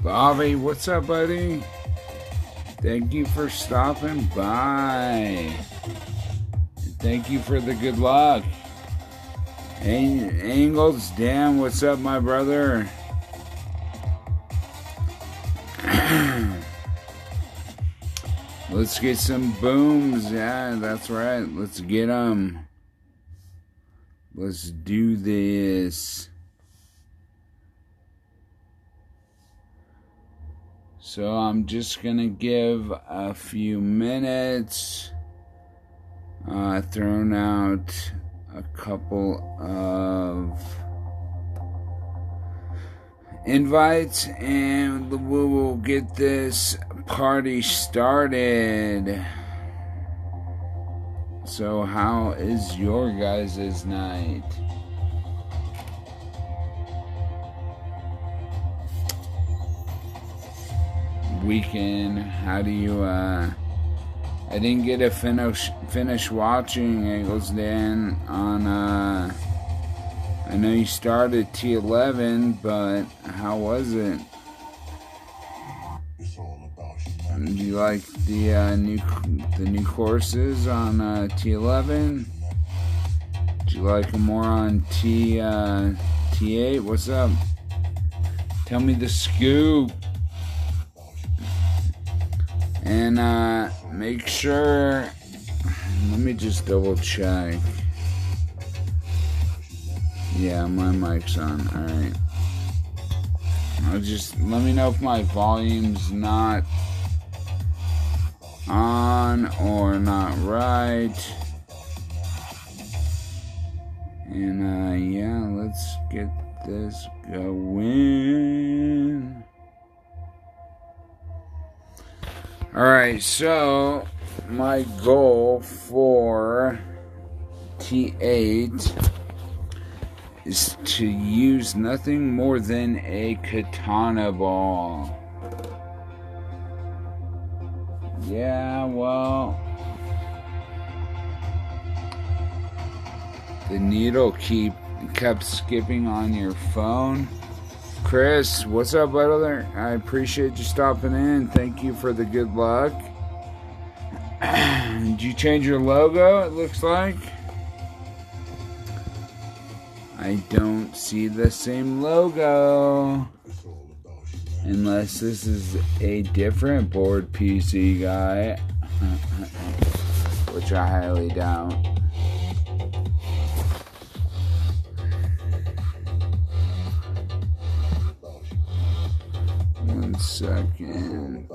Bobby, what's up, buddy? Thank you for stopping by. Thank you for the good luck. Angles, Dan, what's up, my brother? Let's get some booms. Yeah, that's right. Let's get them. Let's do this. So I'm just gonna give a few minutes. Thrown out a couple of invites and we will get this party started. So how is your guys' night? Weekend, how do you I didn't get to finish watching Angles Dan on I know you started T11, but how was it? Do you like the new courses on T11? Do you like them more on T8? What's up? Tell me the scoop. And make sure, let me just double check. Yeah, my mic's on. Alright. Let me know if my volume's not on or not right. And yeah, let's get this going. Alright, so my goal for T8 is to use nothing more than a katana ball. Yeah, well, the needle kept skipping on your phone. Chris, what's up, brother? I appreciate you stopping in. Thank you for the good luck. Did you change your logo, it looks like? I don't see the same logo. Unless this is a different board PC guy. Which I highly doubt. One second.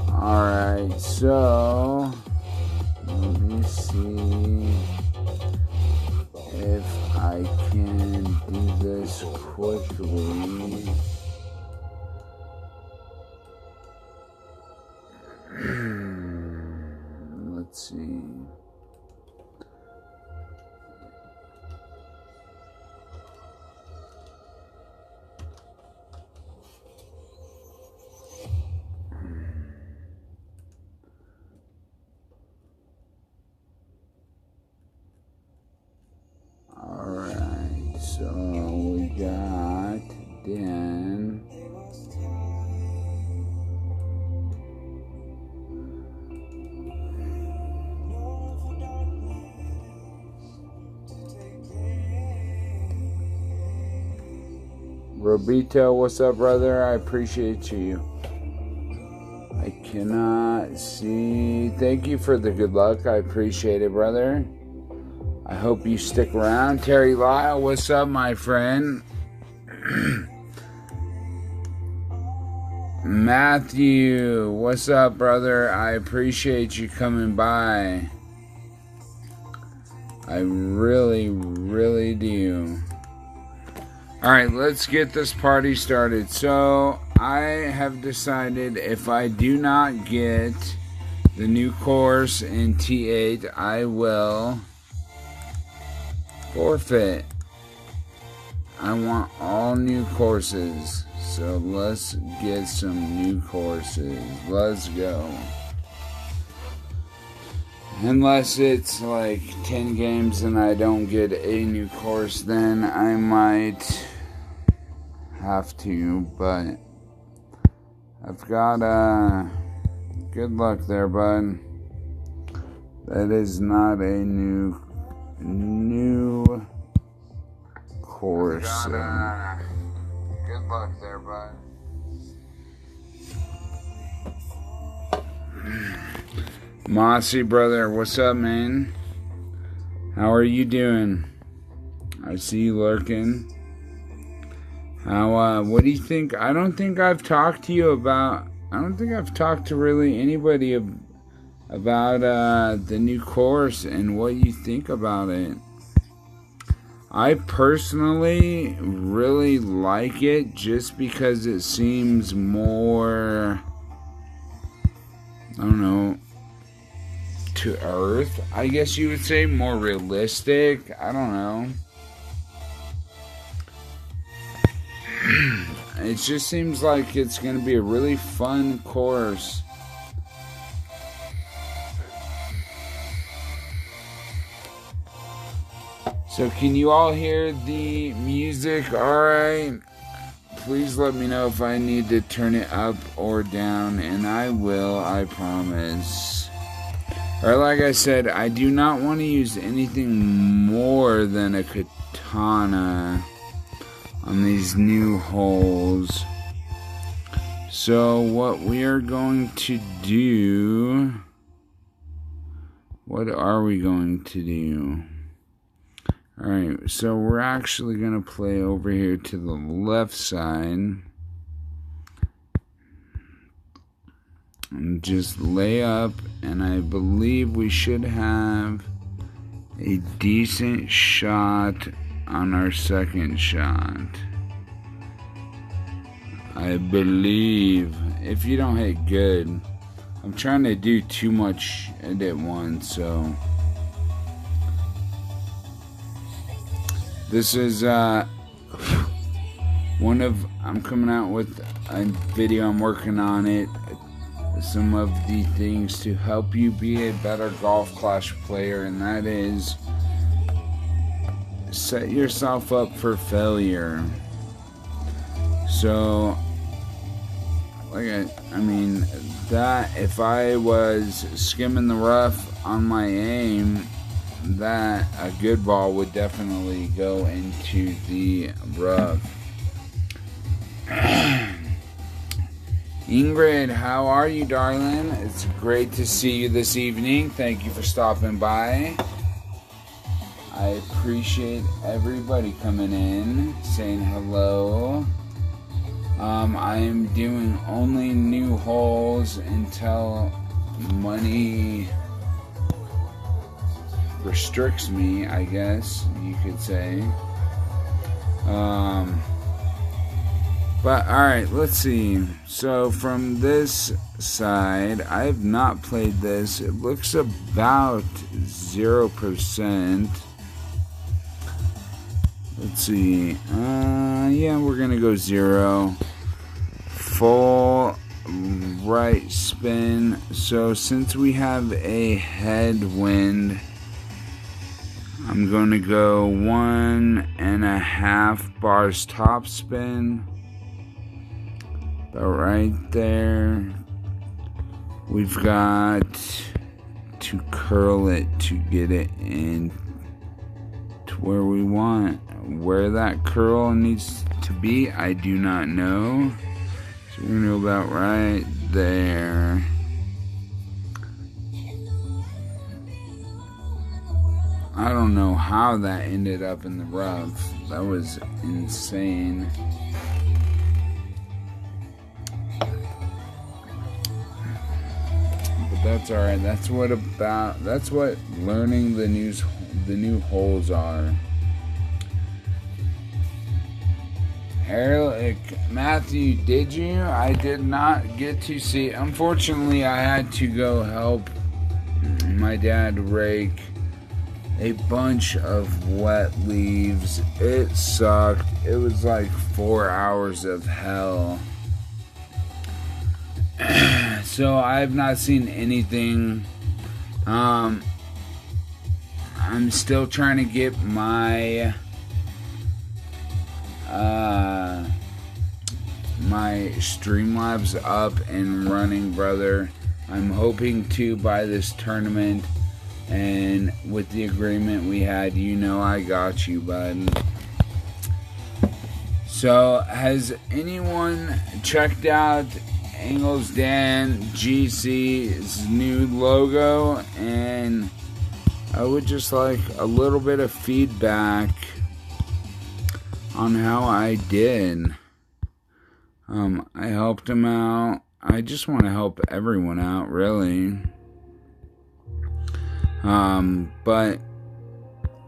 Alright, so let me see if I can do this quickly. Let's see. Alright, so we got Dan. Robito, what's up, brother? I appreciate you. I cannot see. Thank you for the good luck. I appreciate it, brother. I hope you stick around. Terry Lyle, what's up, my friend? Matthew, what's up, brother? I appreciate you coming by. I really, really do. Alright, let's get this party started. So, I have decided if I do not get the new course in T8, I will forfeit. I want all new courses. So let's get some new courses. Let's go. Unless it's like 10 games and I don't get a new course, then I might have to, but I've got good luck there, bud. That is not a new course. Good luck there, bud. Mossy brother, what's up, man? How are you doing? I see you lurking. What do you think? I don't think I've talked to really anybody about the new course and what you think about it. I personally really like it just because it seems more, I don't know, to earth, I guess you would say, more realistic. I don't know. It just seems like it's going to be a really fun course. So can you all hear the music alright? Please let me know if I need to turn it up or down, and I will, I promise. Or like I said, I do not want to use anything more than a katana on these new holes. So what we are going to do... What are we going to do? Alright, so we're actually going to play over here to the left side. And just lay up, and I believe we should have a decent shot on our second shot. I believe. If you don't hit good. I'm trying to do too much at once, so. This is I'm coming out with a video, I'm working on it. Some of the things to help you be a better Golf Clash player, and that is set yourself up for failure. So, I mean, that if I was skimming the rough on my aim, that a good ball would definitely go into the rough. Ingrid, how are you, darling? It's great to see you this evening. Thank you for stopping by. I appreciate everybody coming in, saying hello. I am doing only new holes until money restricts me, I guess you could say. But alright, let's see. So from this side, I have not played this. It looks about 0%. Let's see. Yeah, we're gonna go 0. Full right spin. So since we have a headwind, I'm gonna go 1.5 bars top spin. About right there. We've got to curl it to get it in to where we want. Where that curl needs to be, I do not know. So we're gonna go about right there. I don't know how that ended up in the rough. That was insane. But that's alright. That's what learning the new holes are. Eric, Matthew, did you? I did not get to see. Unfortunately, I had to go help my dad rake a bunch of wet leaves. It sucked. It was like 4 hours of hell. So I've not seen anything I'm still trying to get my my Streamlabs up and running, brother. I'm hoping to by this tournament, and with the agreement we had, you know I got you, bud. So, has anyone checked out Angles Dan GC's new logo? And I would just like a little bit of feedback on how I did. I helped him out. I just want to help everyone out, really. But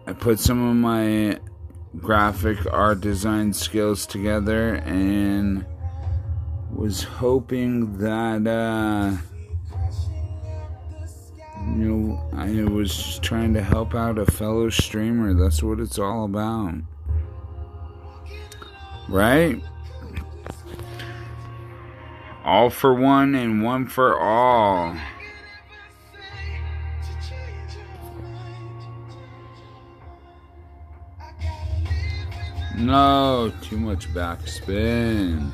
I put some of my graphic art design skills together and was hoping that, I was just trying to help out a fellow streamer. That's what it's all about. Right? All for one and one for all. No, too much backspin.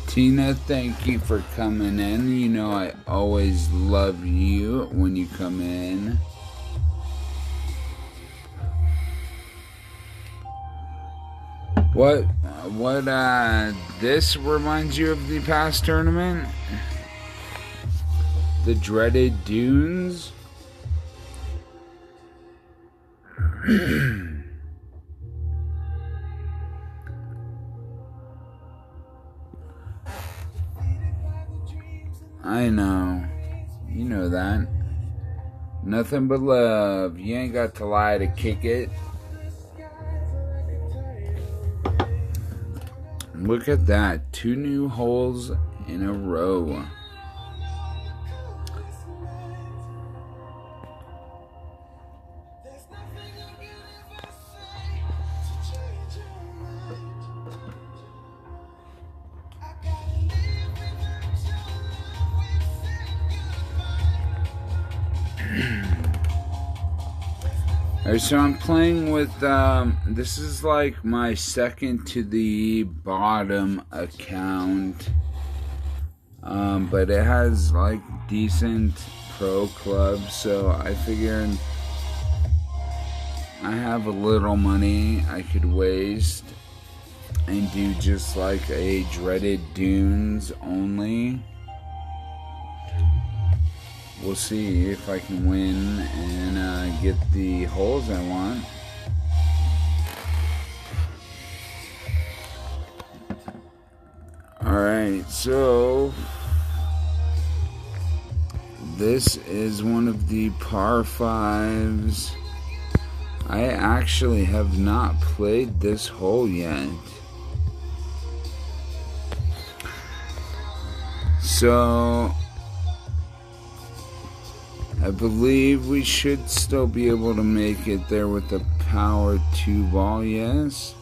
Tina, thank you for coming in. You know I always love you when you come in. What this reminds you of the past tournament? The dreaded dunes? I know. You know that. Nothing but love. You ain't got to lie to kick it. Look at that. 2 new holes in a row. Alright, so I'm playing with, this is like my second to the bottom account, but it has like decent pro clubs, so I figured I have a little money I could waste and do just like a dreaded dunes only. We'll see if I can win and get the holes I want. Alright, so this is one of the par 5s. I actually have not played this hole yet. So I believe we should still be able to make it there with the power 2 ball, yes.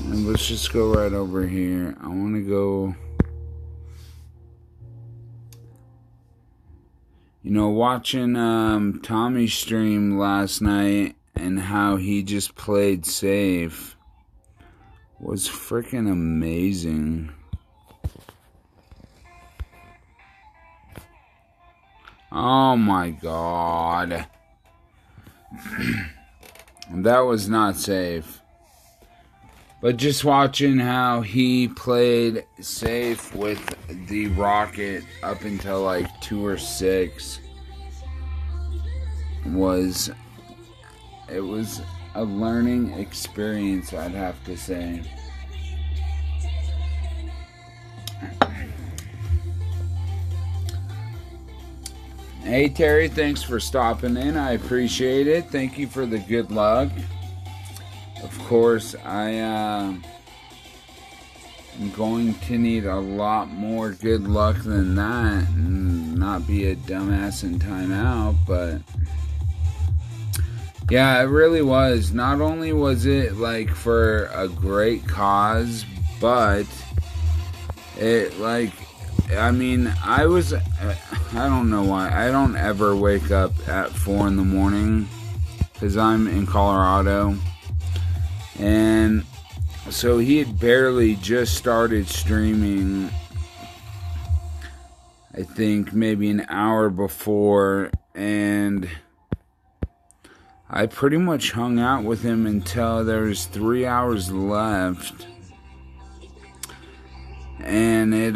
And let's just go right over here. I want to go, watching Tommy stream last night and how he just played safe was freaking amazing. Oh my god. That was not safe. But just watching how he played safe with the rocket up until like 2 or 6 was a learning experience, I'd have to say. Hey Terry, thanks for stopping in. I appreciate it. Thank you for the good luck. Of course, I am going to need a lot more good luck than that. And not be a dumbass in timeout, but yeah, it really was. Not only was it like for a great cause, but it like, I mean, I don't know why. I don't ever wake up at 4 in the morning because I'm in Colorado. And so he had barely just started streaming, I think maybe an hour before, and I pretty much hung out with him until there was 3 hours left. And it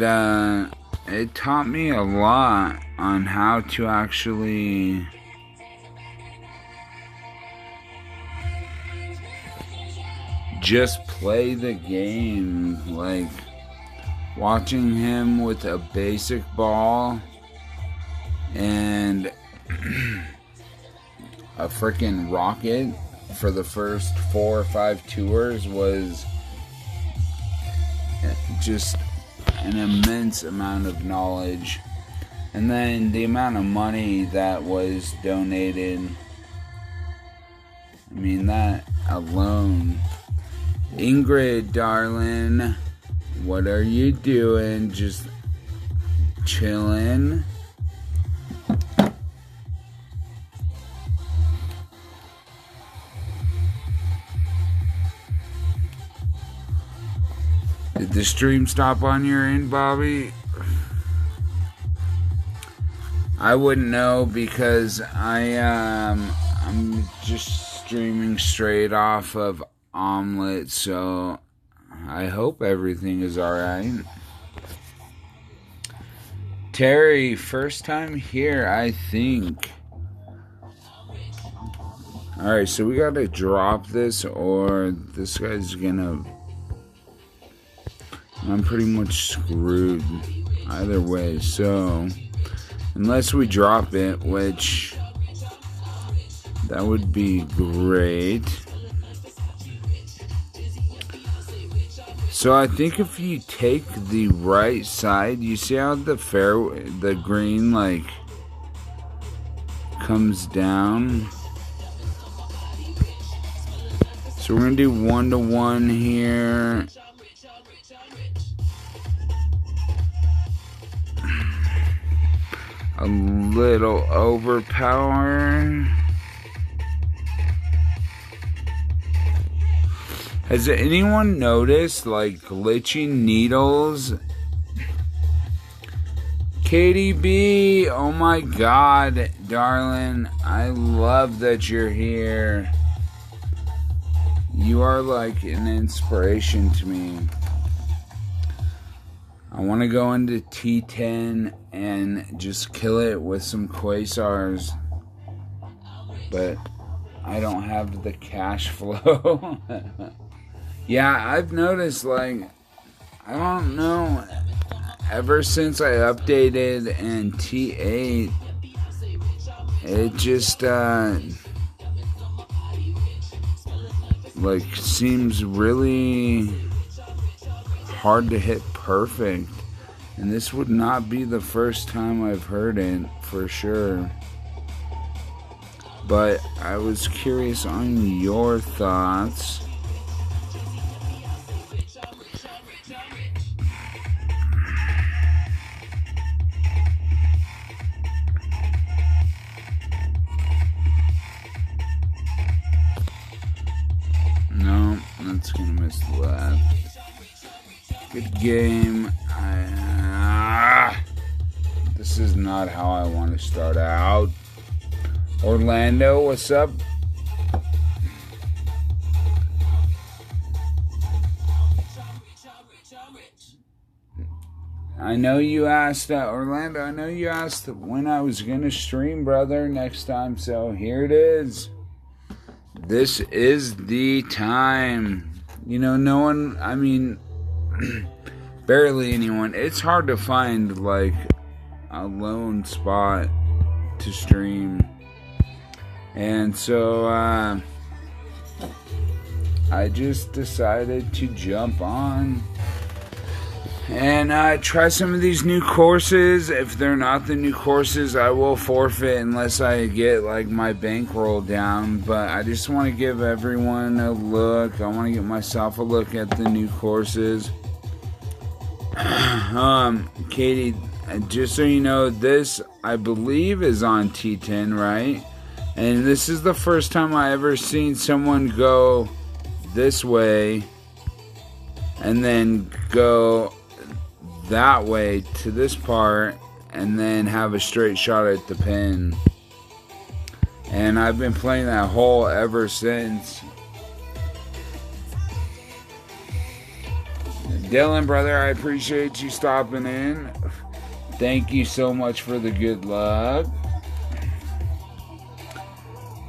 taught me a lot on how to actually just play the game. Like watching him with a basic ball and a freaking rocket for the first 4 or 5 tours was just an immense amount of knowledge. And then the amount of money that was donated, I mean, that alone. Ingrid, darling, what are you doing? Just chilling? Did the stream stop on your end, Bobby? I wouldn't know because I'm just streaming straight off of Omlet, so I hope everything is alright. Terry, first time here, I think. Alright, so we gotta drop this or this guy's gonna... I'm pretty much screwed either way, so unless we drop it, which that would be great. So I think if you take the right side, you see how the green like comes down. So we're gonna do 1-to-1 here. A little overpower. Has anyone noticed like glitching needles? Katie B, oh my god, darling, I love that you're here. You are like an inspiration to me. I want to go into T10 and just kill it with some quasars, but I don't have the cash flow. Yeah, I've noticed, like, I don't know, ever since I updated in T8, it just, like, seems really hard to hit perfect. And this would not be the first time I've heard it, for sure. But I was curious on your thoughts. No, that's gonna miss the left. Good game. This is not how I want to start out. Orlando, what's up? I know you asked, Orlando, I know you asked when I was going to stream, brother, next time. So here it is. This is the time. You know, no one, I mean, barely anyone. It's hard to find, like, a lone spot to stream. And so, I just decided to jump on. And try some of these new courses. If they're not the new courses, I will forfeit unless I get like my bankroll down. But I just want to give everyone a look. I want to get myself a look at the new courses. Katie, just so you know, this I believe is on T10, right? And this is the first time I ever seen someone go this way and then go that way to this part and then have a straight shot at the pin. And I've been playing that hole ever since. Dylan, brother, I appreciate you stopping in. Thank you so much for the good luck.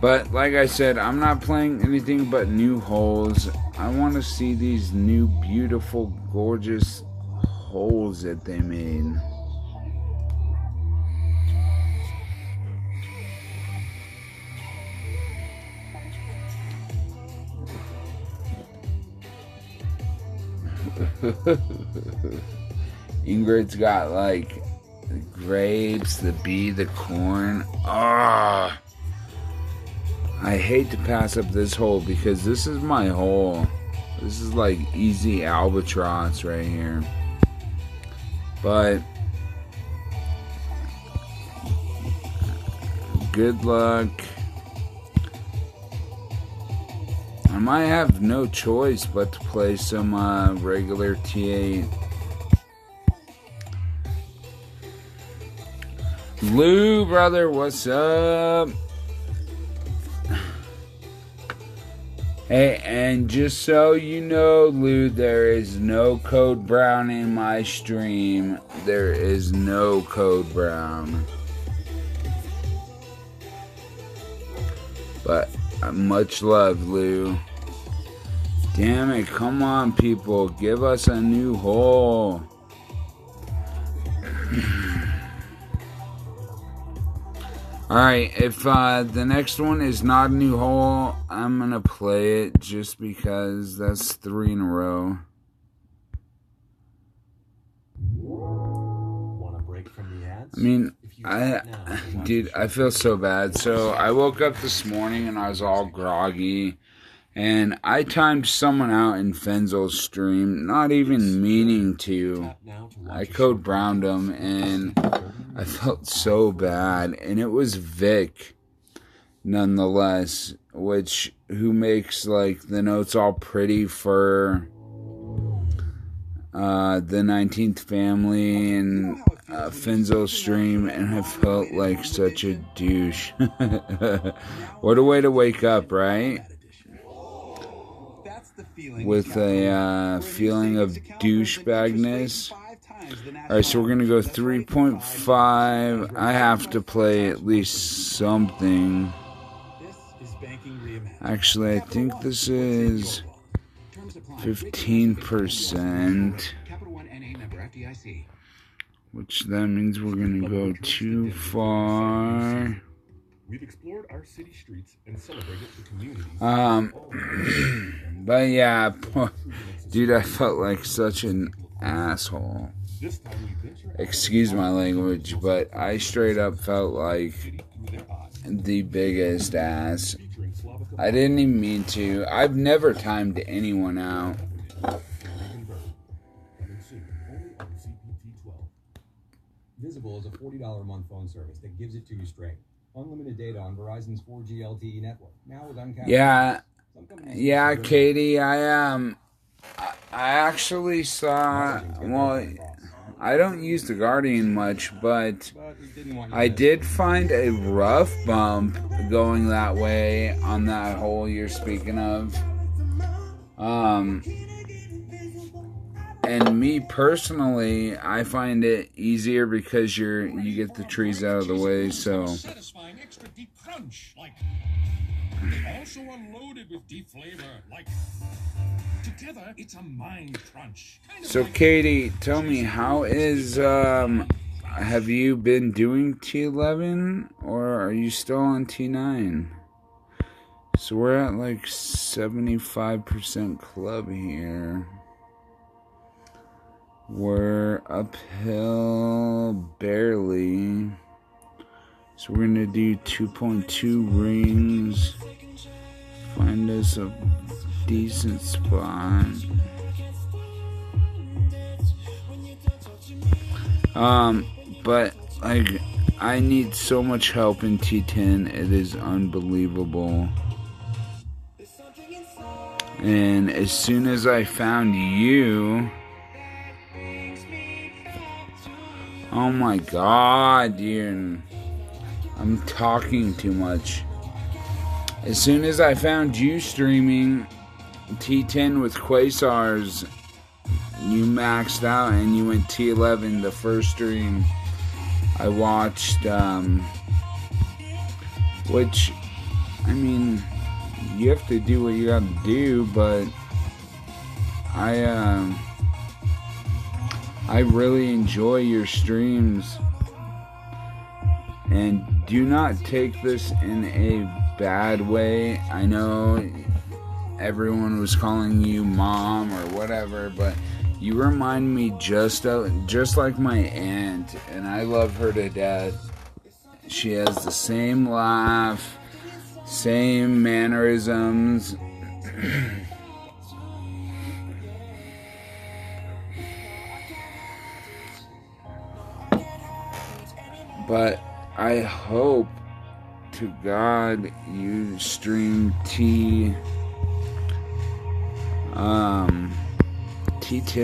But like I said, I'm not playing anything but new holes. I want to see these new, beautiful, gorgeous holes that they made. Ingrid's got like the grapes, the bee, the corn. Ah. I hate to pass up this hole because this is my hole. This is like easy albatross right here. But good luck. I might have no choice but to play some regular T8. Lou, brother, what's up? Hey, and just so you know, Lou, there is no code brown in my stream. There is no code brown. But much love, Lou. Damn it, come on, people. Give us a new hole. Alright, if the next one is not a new hole, I'm going to play it just because that's 3 in a row. Want a break from the ads? I mean, dude, I feel so bad. So I woke up this morning and I was all groggy. And I timed someone out in Fenzel's stream, not even meaning to. I code browned him and I felt so bad. And it was Vic, nonetheless, who makes like the notes all pretty for the 19th family and Fenzel's stream, and I felt like such a douche. What a way to wake up, right? With a feeling of douchebagness. Alright, so we're going to go 3.5. I have to play at least something. Actually, I think this is 15%. Which that means we're going to go too far. We've explored our city streets and celebrated the community. But yeah, dude, I felt like such an asshole. Excuse my language, but I straight up felt like the biggest ass. I didn't even mean to. I've never timed anyone out. Visible is a $40 a month phone service that gives it to you straight. Unlimited data on Verizon's 4G LTE network. Now with uncapped. Yeah, Katie, I actually saw, well, I don't use the Guardian much, but I did find a rough bump going that way on that hole you're speaking of. And me personally, I find it easier because you get the trees out of the way, so. Satisfying extra deep crunch, like also unloaded with deep flavor, like together it's a mind crunch. So Katie, tell me, how is have you been doing T11 or are you still on T9? So we're at like 75% club here. We're uphill barely. So we're going to do 2.2 rings. Find us a decent spot. But like, I need so much help in T10. It is unbelievable. And as soon as I found you, oh my god, dude, I'm talking too much. As soon as I found you streaming T10 with Quasars, you maxed out and you went T11 the first stream I watched, which, I mean, you have to do what you gotta do, but I really enjoy your streams, and do not take this in a bad way. I know everyone was calling you mom or whatever, but you remind me just like my aunt, and I love her to death. She has the same laugh, same mannerisms. But I hope to God you stream T10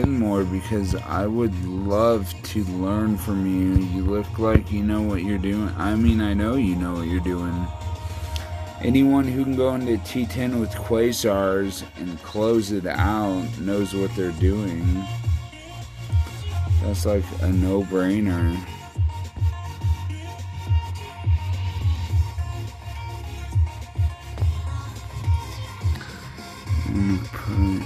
more, because I would love to learn from you. You look like you know what you're doing. I mean, I know you know what you're doing. Anyone who can go into T10 with Quasars and close it out knows what they're doing. That's like a no-brainer. I'm gonna put...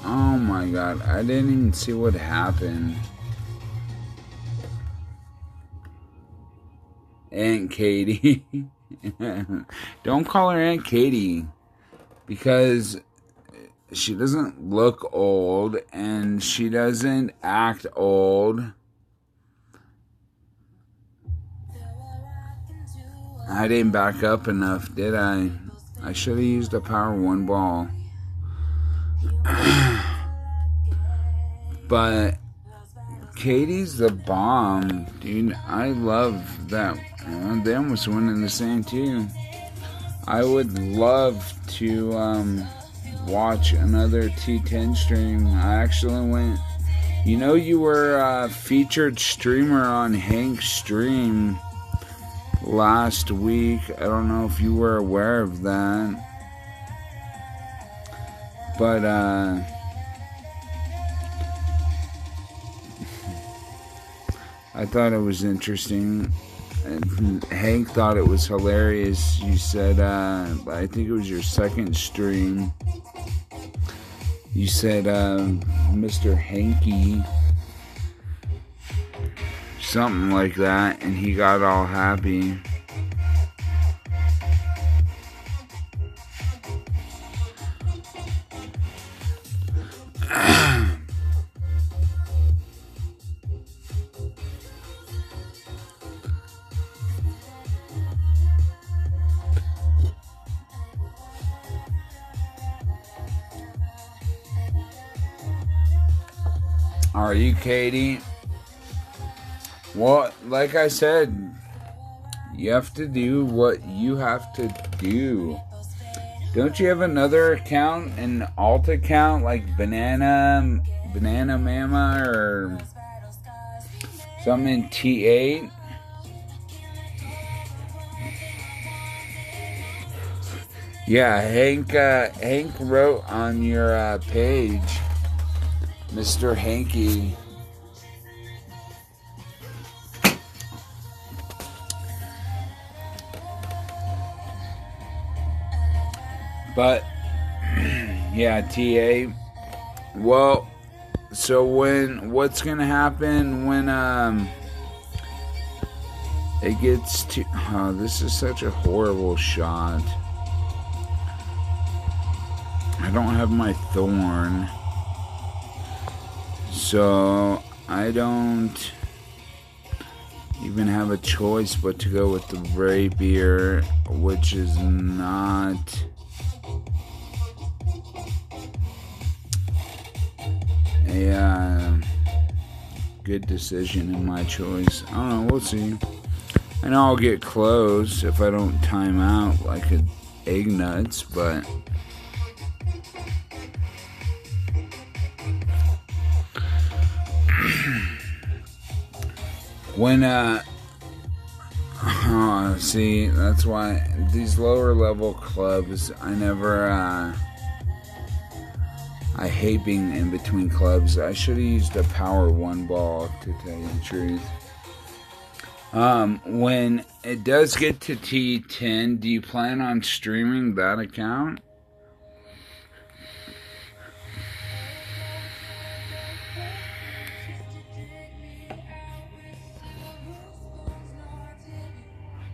Oh my god, I didn't even see what happened. Aunt Katie. Don't call her Aunt Katie, because she doesn't look old and she doesn't act old. I didn't back up enough, did I? I should have used a power one ball. But Katie's the bomb, dude. I love that. They almost went in the same too. I would love to watch another T10 stream. I actually went. You know, you were a featured streamer on Hank's stream last week. I don't know if you were aware of that, but I thought it was interesting, and Hank thought it was hilarious. You said, I think it was your second stream, you said, Mr. Hanky, something like that, and he got all happy. Are you, Katie? Well, like I said, you have to do what you have to do. Don't you have another account, an alt account, like Banana Mama or something in T8? Yeah, Hank wrote on your page, Mr. Hanky. But yeah, TA. Well, So what's gonna happen when it gets to, oh, this is such a horrible shot. I don't have my thorn, so I don't even have a choice but to go with the rapier, which is not a good decision in my choice. I don't know, we'll see. I know I'll get close if I don't time out like an egg nuts, but when see, that's why these lower level clubs, I hate being in between clubs. I should have used a power 1 ball, to tell you the truth. When it does get to T10, do you plan on streaming that account?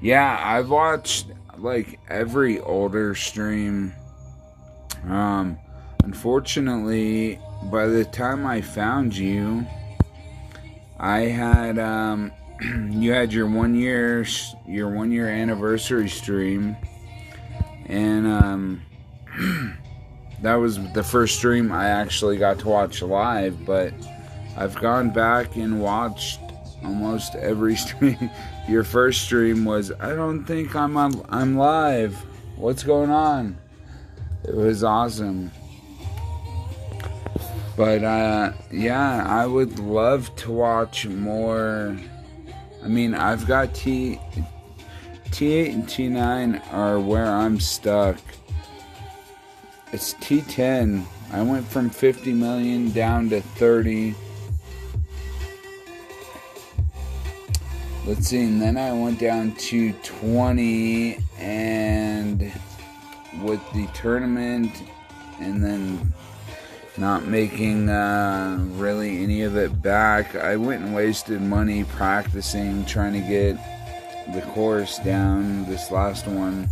Yeah, I've watched like every older stream. Unfortunately, by the time I found you, I had you had your 1 year anniversary stream, and that was the first stream I actually got to watch live. But I've gone back and watched almost every stream. Your first stream was, I don't think I'm live. What's going on? It was awesome. But yeah, I would love to watch more. I mean, I've got T8 and T9 are where I'm stuck. It's T10. I went from 50 million down to 30. Let's see, and then I went down to 20, and with the tournament, and then not making really any of it back, I went and wasted money practicing, trying to get the course down. This last one,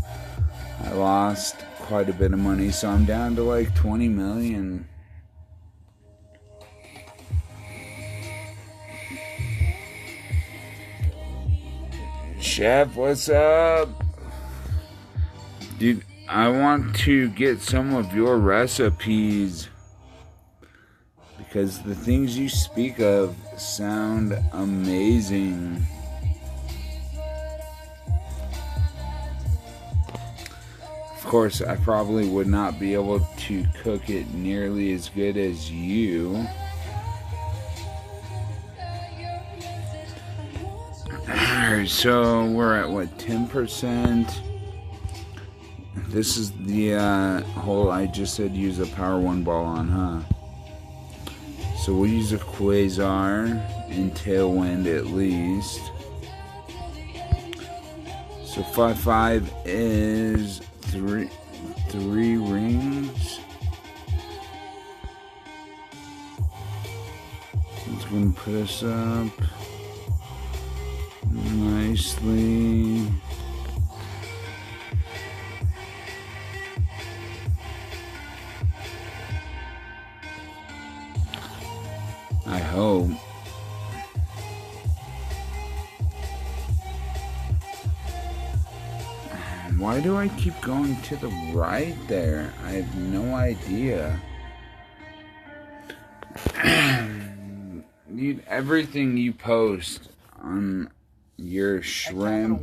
I lost quite a bit of money, so I'm down to like 20 million. Chef, what's up? Dude, I want to get some of your recipes, because the things you speak of sound amazing. Of course, I probably would not be able to cook it nearly as good as you. Alright, so we're at what, 10%? This is the hole I just said use a power 1 ball on, huh? So we'll use a quasar and tailwind at least. So 5-5 is three rings. It's gonna put us up nicely. I hope. Why do I keep going to the right there? I have no idea. Dude, everything you post on your shrimp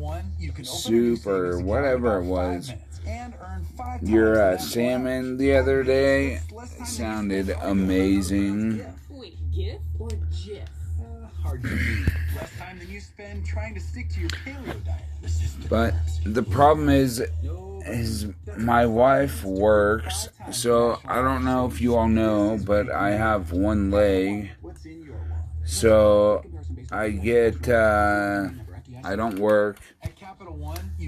soup or whatever it was, your salmon the other day sounded amazing. Wait, GIF or GIF? Hard to beat. Less time than you spend trying to stick to your paleo diet. But the problem is my wife works, so I don't know if you all know, but I have one leg. So I get, I don't work.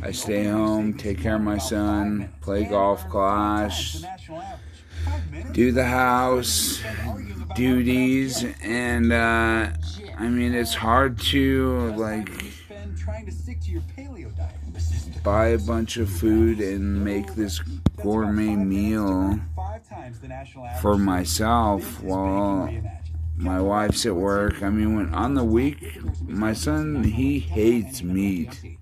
I stay home, take care of my son, play golf class, do the house, duties, and I mean, it's hard to like trying to stick to your paleo diet. buy a bunch of food and make this gourmet meal for myself while my wife's at work. I mean, when on the week, my son, he hates meat.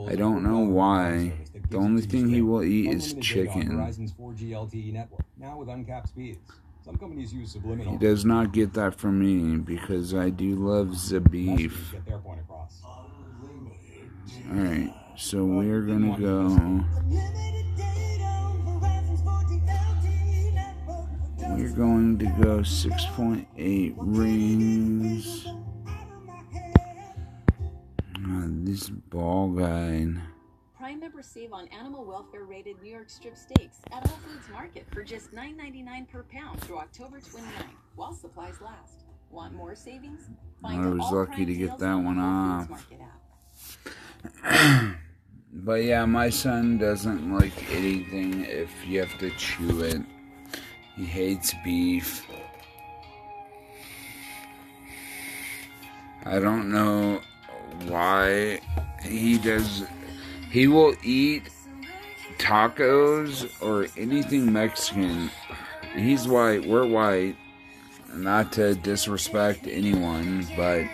I don't know why. The only thing he will eat is chicken. Now with uncapped speeds. Some companies use subliminal. He does not get that from me because I do love the beef. Get their point across. Alright, so we're gonna go. We're going to go 6.8 rings. This ball guide. Prime members save on animal welfare rated New York strip steaks at Whole Foods Market for just $9.99 per pound through October 29th, while supplies last. Want more savings? I was lucky to get that one off. But yeah, my son doesn't like anything if you have to chew it. He hates beef. I don't know why he does. He will eat tacos or anything Mexican. He's white, we're white. Not to disrespect anyone, but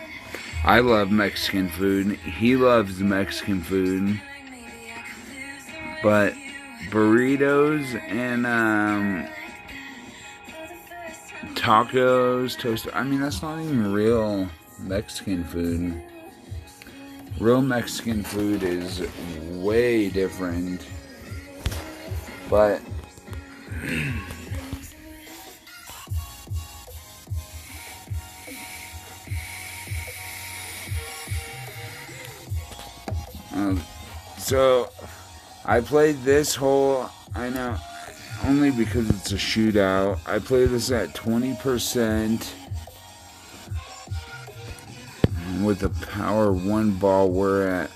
I love Mexican food. He loves Mexican food. But burritos and tacos, toast. I mean, that's not even real Mexican food. Real Mexican food is way different. But so I played this whole, I know, only because it's a shootout. I played this at 20%. With the power one ball, we're at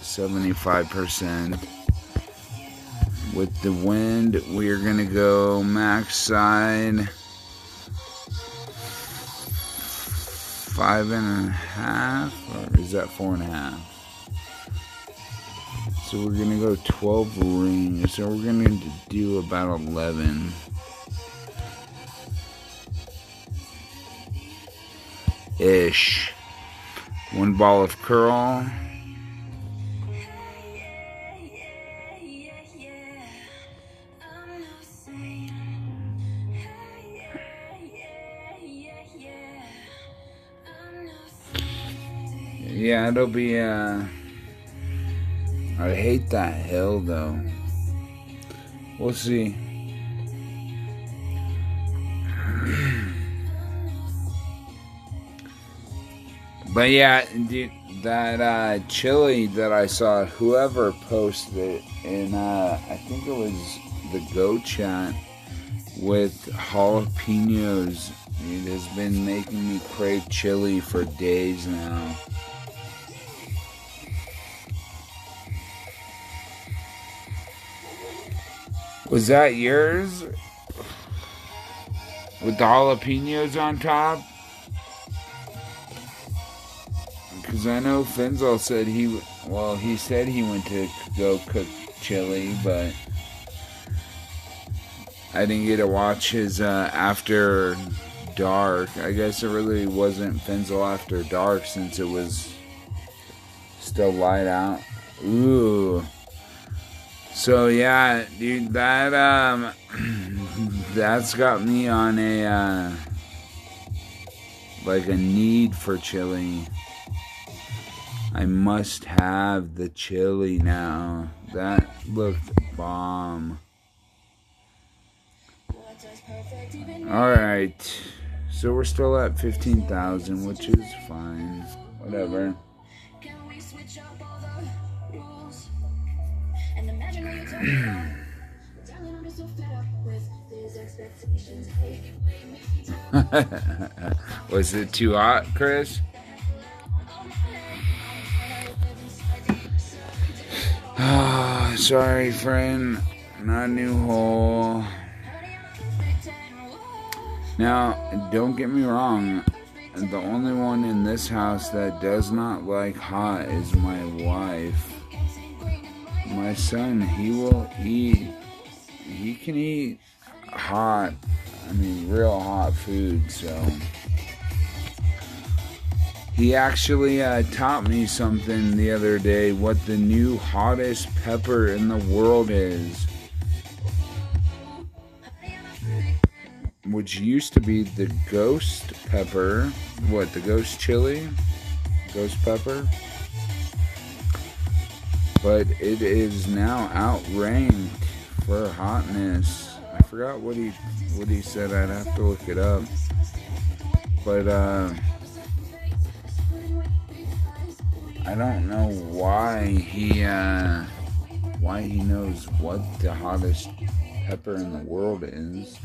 75%. With the wind, we're gonna go max side 5.5, or is that 4.5? So we're gonna go 12 rings. So we're gonna do about 11. Ish. One ball of curl. Yeah, it'll be, I hate that hill, though. We'll see. But yeah, dude, that chili that I saw, whoever posted it, and I think it was the Go Chat with jalapenos. It has been making me crave chili for days now. Was that yours? With the jalapenos on top? Because I know Finzel said he said he went to go cook chili, but I didn't get to watch his After Dark. I guess it really wasn't Finzel After Dark since it was still light out. Ooh. So yeah, dude, that that's got me on a like a need for chili. I must have the chili now. That looked bomb. Alright. So we're still at 15,000, which is fine. Whatever. Was it too hot, Chris? Oh, sorry, friend. Not a new hole. Now, don't get me wrong. The only one in this house that does not like hot is my wife. My son, he will eat. He can eat hot. I mean, real hot food, so. He actually taught me something the other day, what the new hottest pepper in the world is. Which used to be the ghost pepper. What, the ghost chili? Ghost pepper? But it is now outranked for hotness. I forgot what he said. I'd have to look it up. But I don't know why he knows what the hottest pepper in the world is,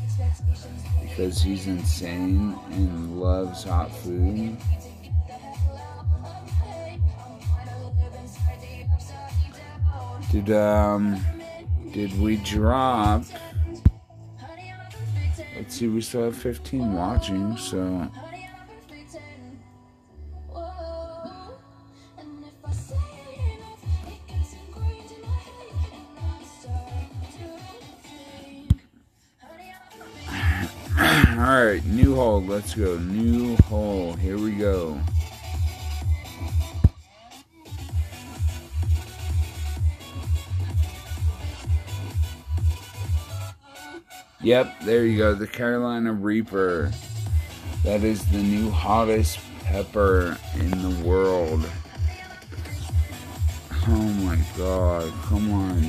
because he's insane and loves hot food. Did we drop? Let's see, we still have 15 watching, so alright, new hole, let's go. New hole, here we go. Yep, there you go, the Carolina Reaper. That is the new hottest pepper in the world. Oh my god, come on.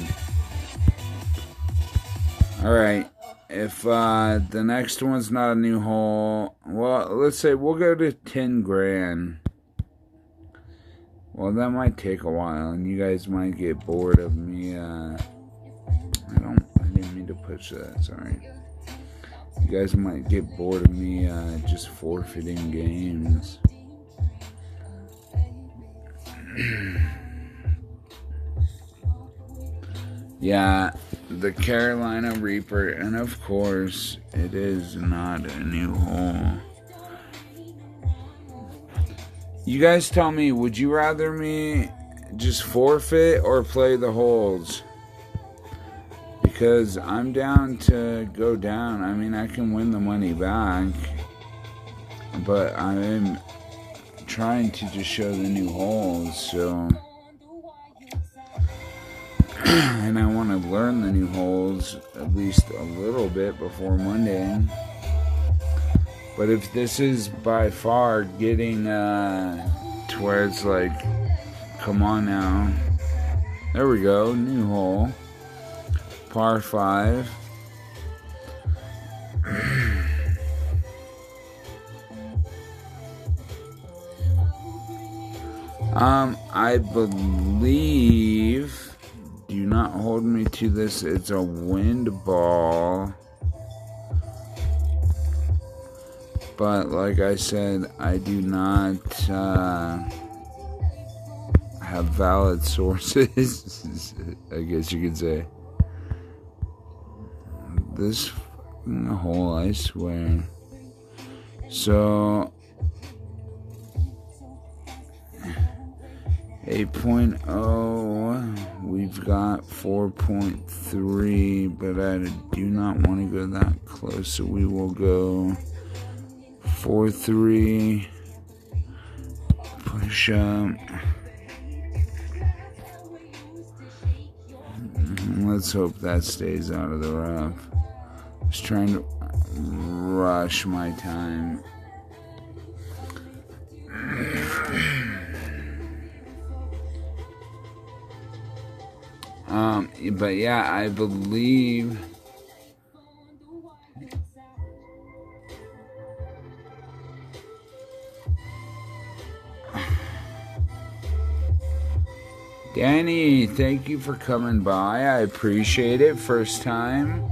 Alright, if the next one's not a new hole, well, let's say we'll go to 10 grand. Well, that might take a while, and you guys might get bored of me, I didn't mean to push that, sorry. You guys might get bored of me just forfeiting games. Yeah, the Carolina Reaper, and of course, it is not a new hole. You guys tell me, would you rather me just forfeit or play the holes? Because I'm down to go down. I mean, I can win the money back, but I'm trying to just show the new holes, so. And I want to learn the new holes at least a little bit before Monday. But if this is by far getting to where it's like, come on now. There we go, new hole. Par 5. I believe, do not hold me to this, it's a wind ball. But like I said, I do not have valid sources, I guess you could say. This hole, I swear. So 8.0, we've got 4.3, but I do not want to go that close, so we will go 4.3, push up. Let's hope that stays out of the rough. Just trying to rush my time. But yeah, I believe Danny, thank you for coming by. I appreciate it. First time.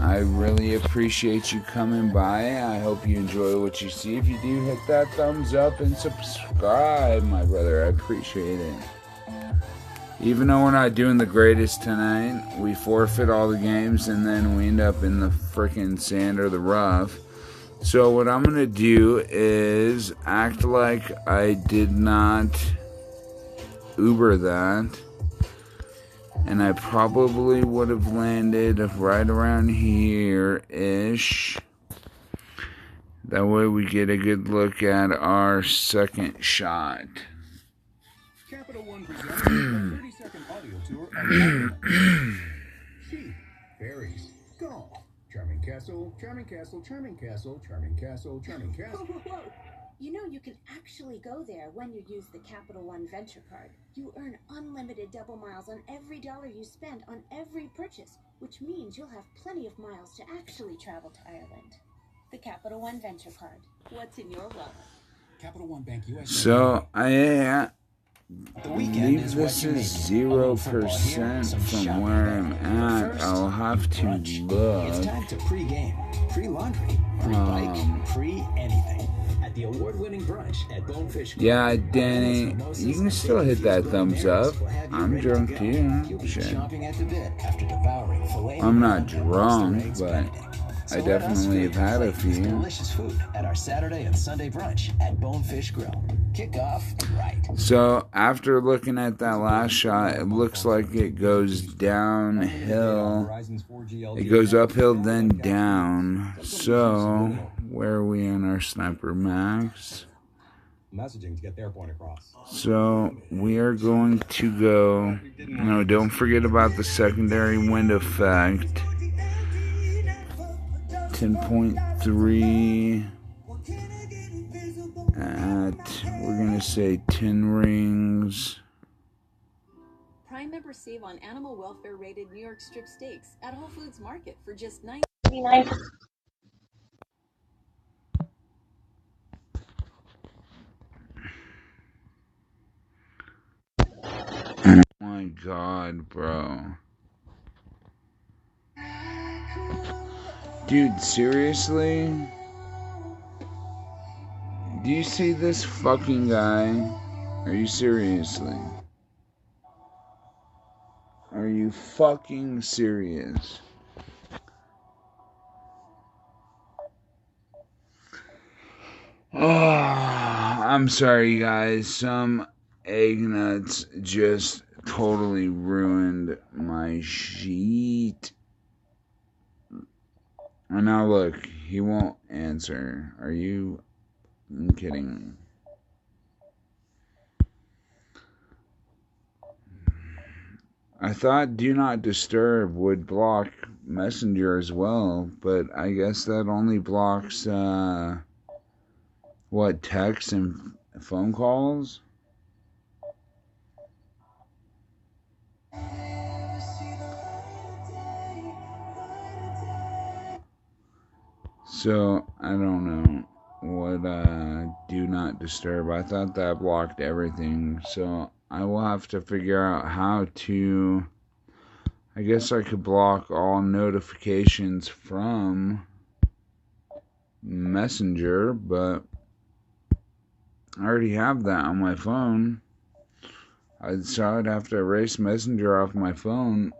I really appreciate you coming by. I hope you enjoy what you see. If you do, hit that thumbs up and subscribe, my brother. I appreciate it. Even though we're not doing the greatest tonight, we forfeit all the games and then we end up in the freaking sand or the rough. So what I'm going to do is act like I did not Uber that. And I probably would have landed right around here-ish. That way we get a good look at our second shot. Capital One presents a 30-second audio tour of Omlet. Sheep, fairies, golf, charming castle, charming castle, charming castle, charming castle, charming castle. Whoa, whoa, whoa. You know you can actually go there when you use the Capital One Venture Card. You earn unlimited double miles on every dollar you spend on every purchase, which means you'll have plenty of miles to actually travel to Ireland. The Capital One Venture Card. What's in your wallet? Capital One Bank USA. So I The weekend believe is this what you is make it. A little football here, 0% some from shopping where there. I'm But at. first, I'll have to brunch. look. It's time to pre-game, pre-laundry, pre-bike, pre-anything. At the award-winning brunch at Bonefish Grill. Yeah, Danny, you can still hit that thumbs up. I'm drunk too. You'll be Shit. chomping at the bit after devouring filet I'm not mignon and roasted drunk, eggs but Benedict. I So let us definitely fill have your had a plate with few. delicious food at our Saturday and Sunday brunch at Bonefish Grill. Kick off right. So after looking at that last shot, it looks like it goes downhill. It goes uphill, then down. So where are we in our sniper max? Messaging to get their point across. So we are going to go. No, don't forget about the secondary wind effect. 10.3 at, we're gonna say 10 rings. Prime members save on animal welfare rated New York strip steaks at Whole Foods Market for just $9.99. Oh my god, bro. Dude, seriously? Do you see this fucking guy? Are you seriously? Are you fucking serious? Oh, I'm sorry, guys. Some egg nuts just totally ruined my sheet. And now look, he won't answer. Are you kidding me? I thought do not disturb would block Messenger as well, but I guess that only blocks what, texts and phone calls? So I don't know what do not disturb. I thought that blocked everything, so I will have to figure out how to. I guess I could block all notifications from Messenger, but I already have that on my phone. So I'd have to erase Messenger off my phone.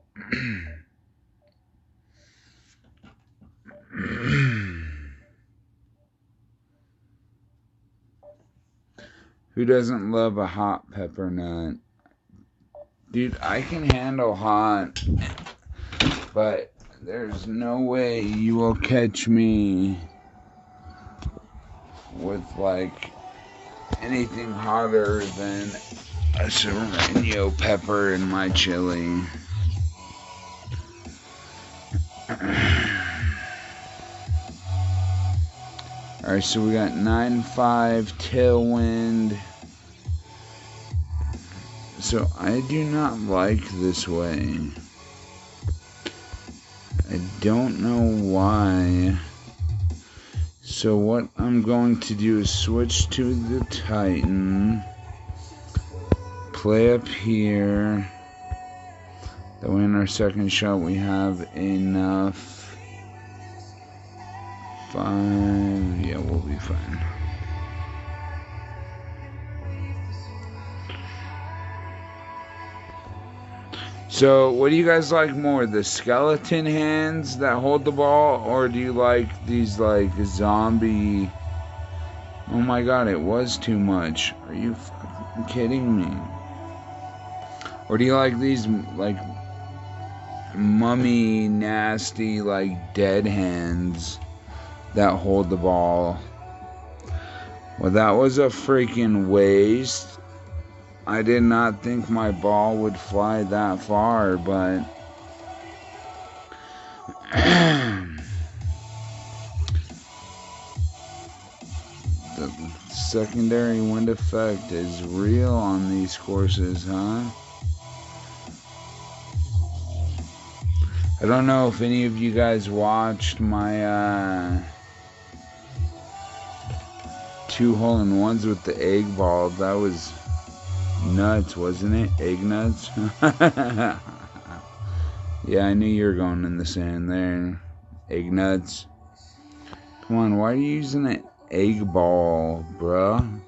Who doesn't love a hot pepper nut? Dude, I can handle hot, but there's no way you will catch me with, like, anything hotter than a serrano pepper in my chili. Alright, so we got 9.5 tailwind. So I do not like this way. I don't know why. So what I'm going to do is switch to the Titan. Play up here. That way in our second shot we have enough. 5, yeah, we'll be fine. So, what do you guys like more? The skeleton hands that hold the ball? Or do you like these, like, zombie... Oh my god, it was too much. Are you fucking kidding me? Or do you like these, like, mummy, nasty, like, dead hands that hold the ball? Well, that was a freaking waste. I did not think my ball would fly that far, but... the secondary wind effect is real on these courses, huh? I don't know if any of you guys watched my 2 hole-in-ones with the egg ball. That was nuts, wasn't it? Egg nuts? Yeah, I knew you were going in the sand there. Egg nuts. Come on, why are you using an egg ball, bruh?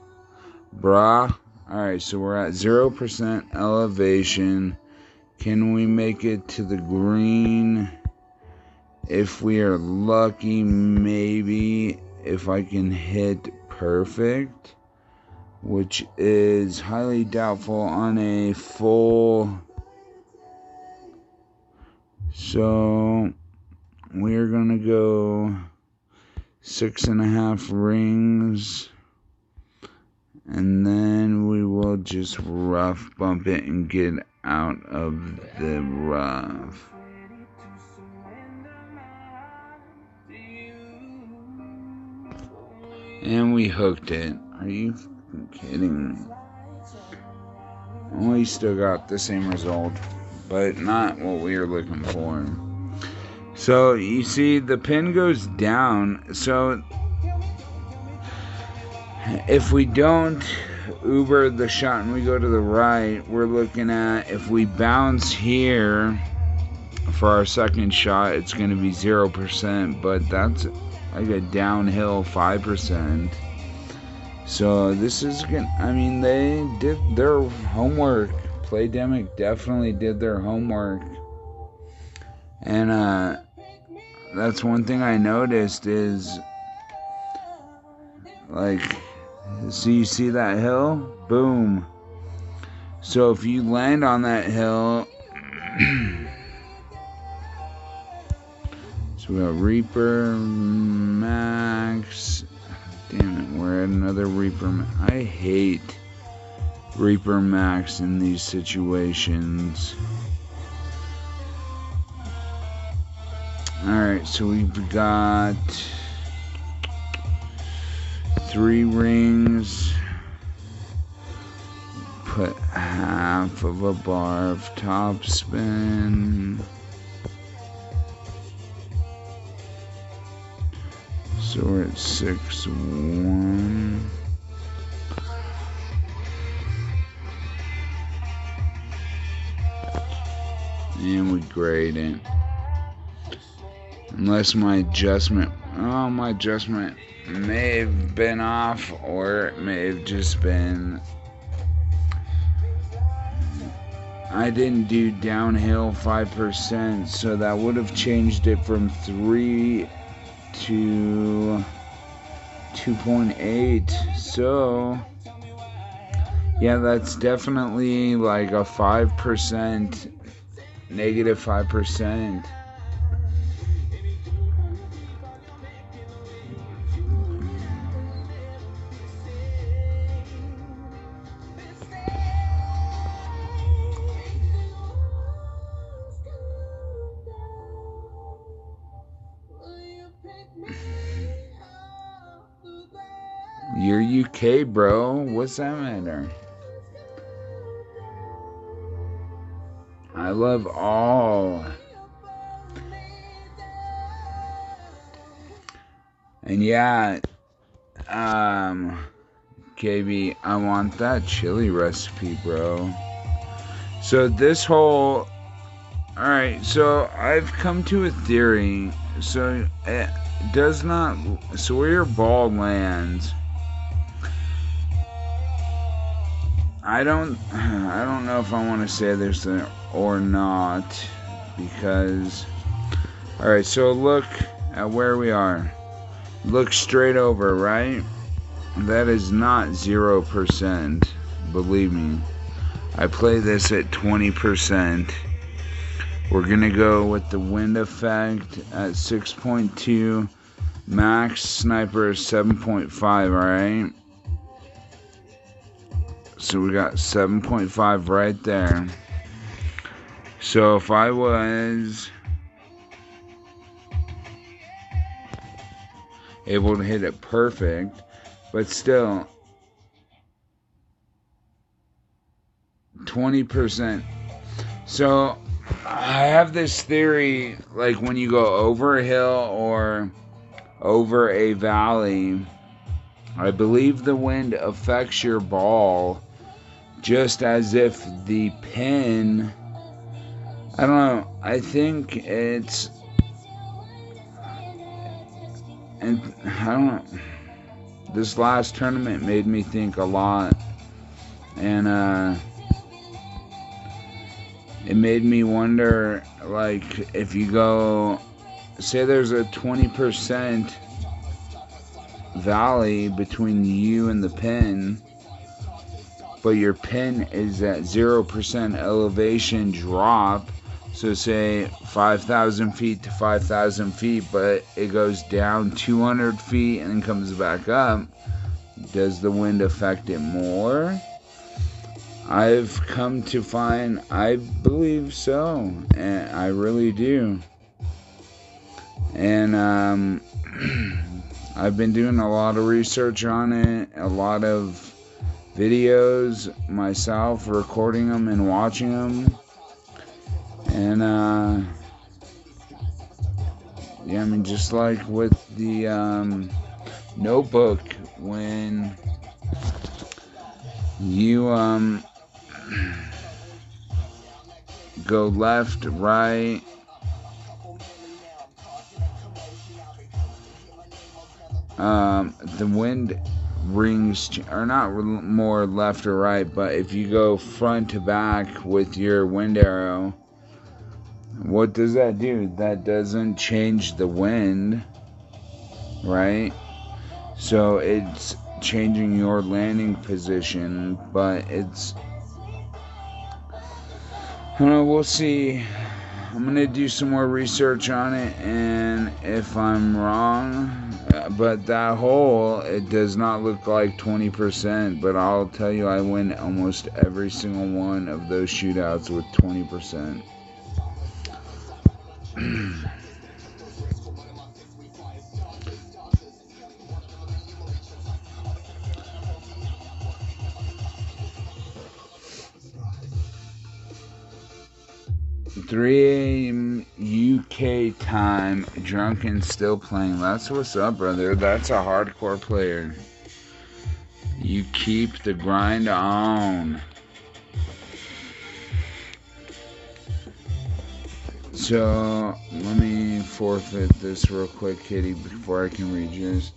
Alright, so we're at 0% elevation. Can we make it to the green? If we are lucky, maybe. If I can hit perfect, which is highly doubtful on a full. So we're gonna go 6.5 rings, and then we will just rough bump it and get out of the rough. And we hooked it. Are you fucking kidding me? We still got the same result, but not what we were looking for. So you see the pin goes down. So if we don't Uber the shot and we go to the right, we're looking at, if we bounce here for our second shot, it's going to be 0%, but that's like a downhill 5%. So this is gonna, I mean, they did their homework. Playdemic definitely did their homework. And that's one thing I noticed is, like, so you see that hill? Boom. So if you land on that hill, so we got Reaper Max. Damn it, we're at another Reaper. I hate Reaper Max in these situations. Alright, so we've got 3 rings. Put half of a bar of top spin. So we're at 6-1. And we grade it. Unless my adjustment, my adjustment may have been off, or it may have just been, I didn't do downhill 5%, so that would have changed it from 3 to 2.8. So yeah, that's definitely like a 5%, negative 5%. You're UK, bro. What's that matter? I love all. And yeah, KB, I want that chili recipe, bro. So this whole, alright, so I've come to a theory. So it does not, so where your ball lands, I don't know if I want to say there's an or not, because, alright, so look at where we are. Look straight over, right? That is not 0%, believe me. I play this at 20%. We're gonna go with the wind effect at 6.2. Max sniper is 7.5, alright? So we got 7.5 right there. So if I was able to hit it perfect, but still 20%. So I have this theory, like when you go over a hill or over a valley, I believe the wind affects your ball just as if the pin, I don't know, I think it's, and I don't know, this last tournament made me think a lot, and it made me wonder, like, if you go, say there's a 20% valley between you and the pin, but your pin is at 0% elevation drop, so say 5,000 feet to 5,000 feet, but it goes down 200 feet and then comes back up, does the wind affect it more? I've come to find, I believe so, and I really do. And I've been doing a lot of research on it, a lot of videos myself, recording them and watching them. And yeah, I mean, just like with the notebook, when you go left, right, the wind rings, or not more left or right, but if you go front to back with your wind arrow, what does that do? That doesn't change the wind, right? So it's changing your landing position, but it's, I don't know, we'll see. I'm going to do some more research on it, and if I'm wrong, but that hole, it does not look like 20%, but I'll tell you, I win almost every single one of those shootouts with 20%. 3 a.m. UK time, drunk and still playing. That's what's up, brother. That's a hardcore player. You keep the grind on. So, let me forfeit this real quick, Kitty, before I can read yours.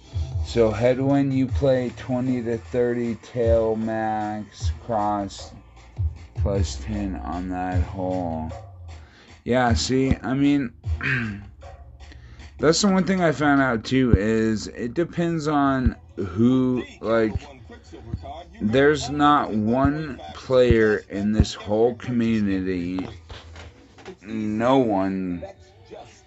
So, headwind, you play 20 to 30 tail max cross plus 10 on that hole. Yeah, see, I mean, that's the one thing I found out too, is it depends on who, like, there's not one player in this whole community, no one,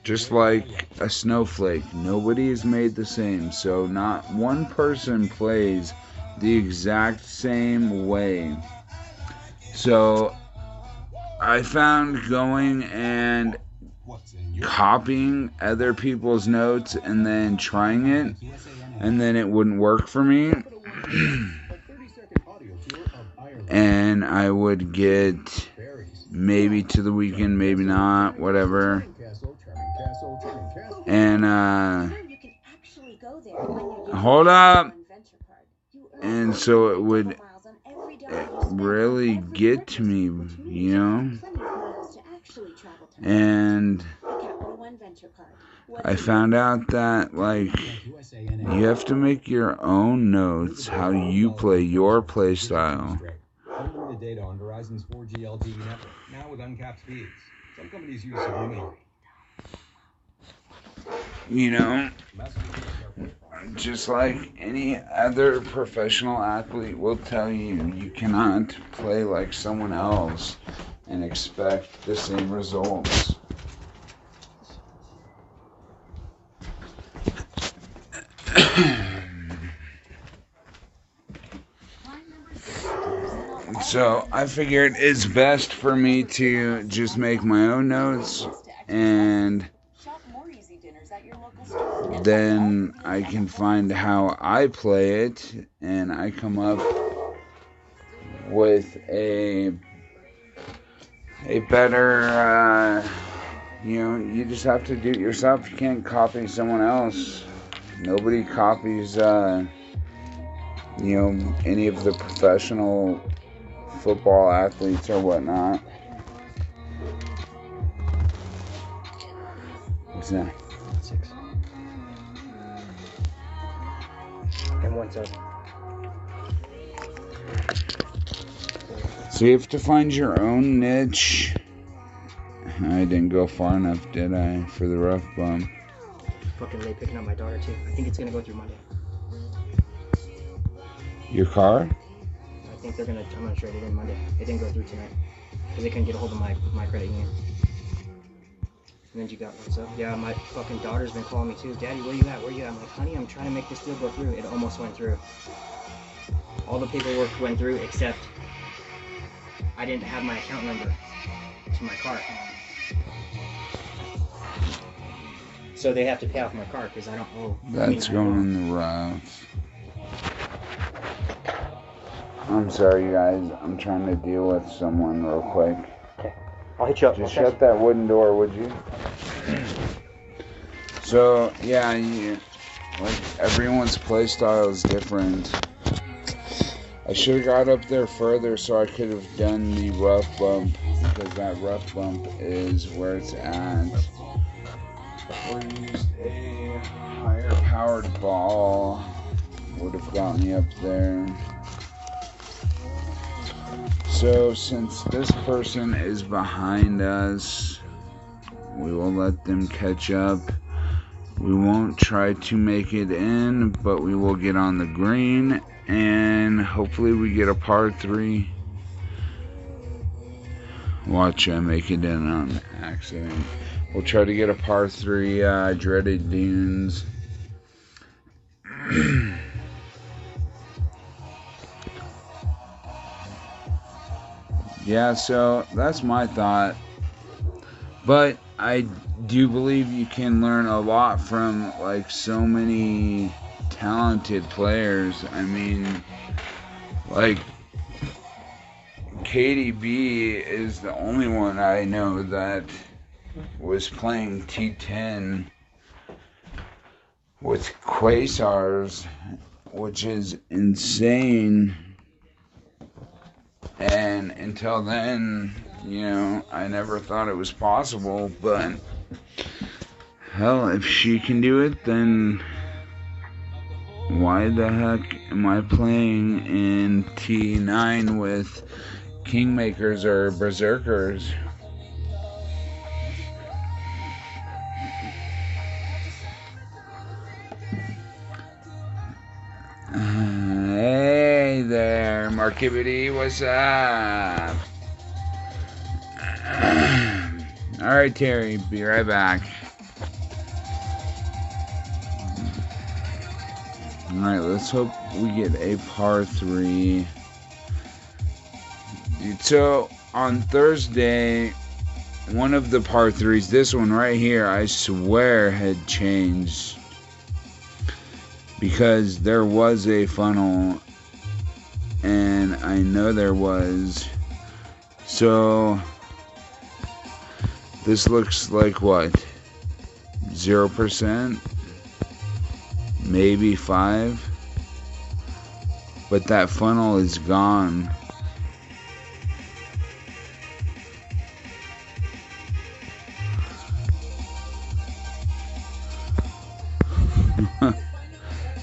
just like a snowflake, nobody is made the same, so not one person plays the exact same way. So I found going and copying other people's notes and then trying it, and then it wouldn't work for me. And I would get maybe to the weekend, maybe not, whatever. And hold up. And so it would really get to me, you know. And I found out that, like, you have to make your own notes, how you play your play style. unlimited data on Verizon's 4G LTE network, now with uncapped speeds. Some companies use subliminal. You know, just like any other professional athlete will tell you, you cannot play like someone else and expect the same results. So I figured it's best for me to just make my own notes, and then I can find how I play it, and I come up with a better, you just have to do it yourself. You can't copy someone else. Nobody copies, any of the professional football athletes or whatnot. What's that? 6. And 1 7. So you have to find your own niche. I didn't go far enough, did I, for the rough bump? Fucking late picking up my daughter too. I think it's gonna go through Monday. Your car? I think I'm gonna trade it in Monday. It didn't go through tonight because they couldn't get a hold of my credit union. And then you got what's up? Yeah, my fucking daughter's been calling me too. Daddy, where you at? Where you at? I'm like, honey, I'm trying to make this deal go through. It almost went through. All the paperwork went through except I didn't have my account number to my car. So they have to pay off my car because I don't owe. That's going in the rough. I'm sorry, you guys. I'm trying to deal with someone real quick. Okay. I'll hit you up. Just shut that wooden door, would you? So, yeah, like everyone's play style is different. I should have got up there further so I could have done the rough bump, because that rough bump is where it's at. Or used a higher powered ball, would have got me up there. So since this person is behind us, we will let them catch up. We won't try to make it in, but we will get on the green, and hopefully we get a par 3. Watch, I make it in on accident. We'll try to get a par 3, dreaded dunes. Yeah, so that's my thought. But I do believe you can learn a lot from like so many talented players. I mean, like KDB is the only one I know that was playing T10 with quasars, which is insane. And until then, I never thought it was possible, but hell, if she can do it, then why the heck am I playing in T9 with Kingmakers or Berserkers? Hey there, Markivity, what's up? Alright, Terry, be right back. Alright, let's hope we get a par 3. So, on Thursday, one of the par 3s, this one right here, I swear had changed. Because there was a funnel, and I know there was. So this looks like what? 0%? Maybe 5? But that funnel is gone.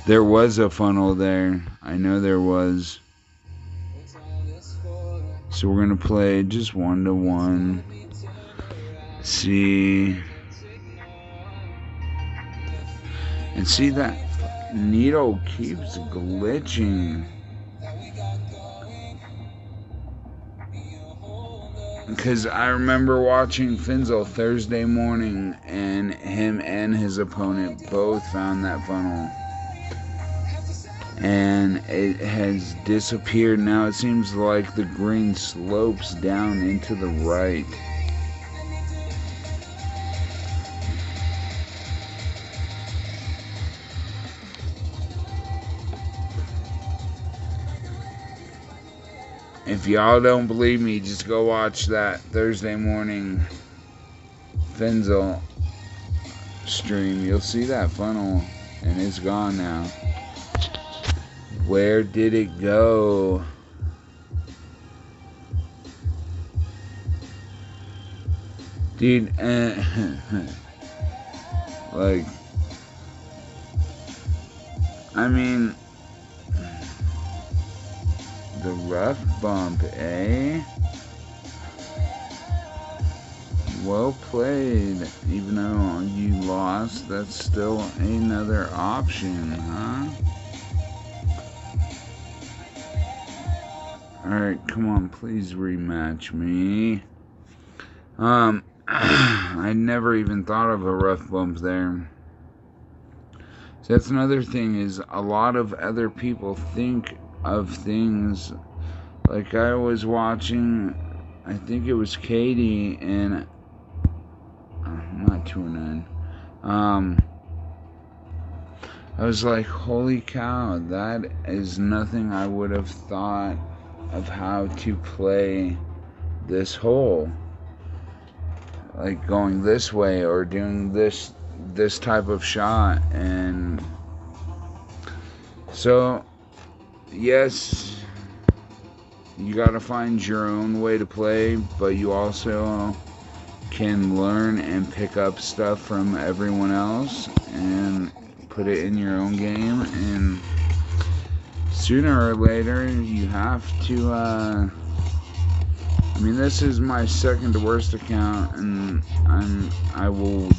There was a funnel there. I know there was. So we're going to play just 1-to-1. See. And see that needle keeps glitching. Because I remember watching Finzel Thursday morning, and him and his opponent both found that funnel. And it has disappeared. Now it seems like the green slopes down into the right. If y'all don't believe me, just go watch that Thursday morning Finzel stream. You'll see that funnel, and it's gone now. Where did it go? Dude, like, I mean, the rough bump, eh? Well played. Even though you lost, that's still another option, huh? Alright, come on, please rematch me. I never even thought of a rough bump there. So that's another thing, is a lot of other people think of things. Like I was watching, I think it was Katie, and not 2-9. I was like, holy cow, that is nothing I would have thought of how to play this hole. Like going this way or doing this type of shot. And so yes, you gotta find your own way to play, but you also can learn and pick up stuff from everyone else and put it in your own game. And sooner or later you have to I mean, this is my second worst account, and I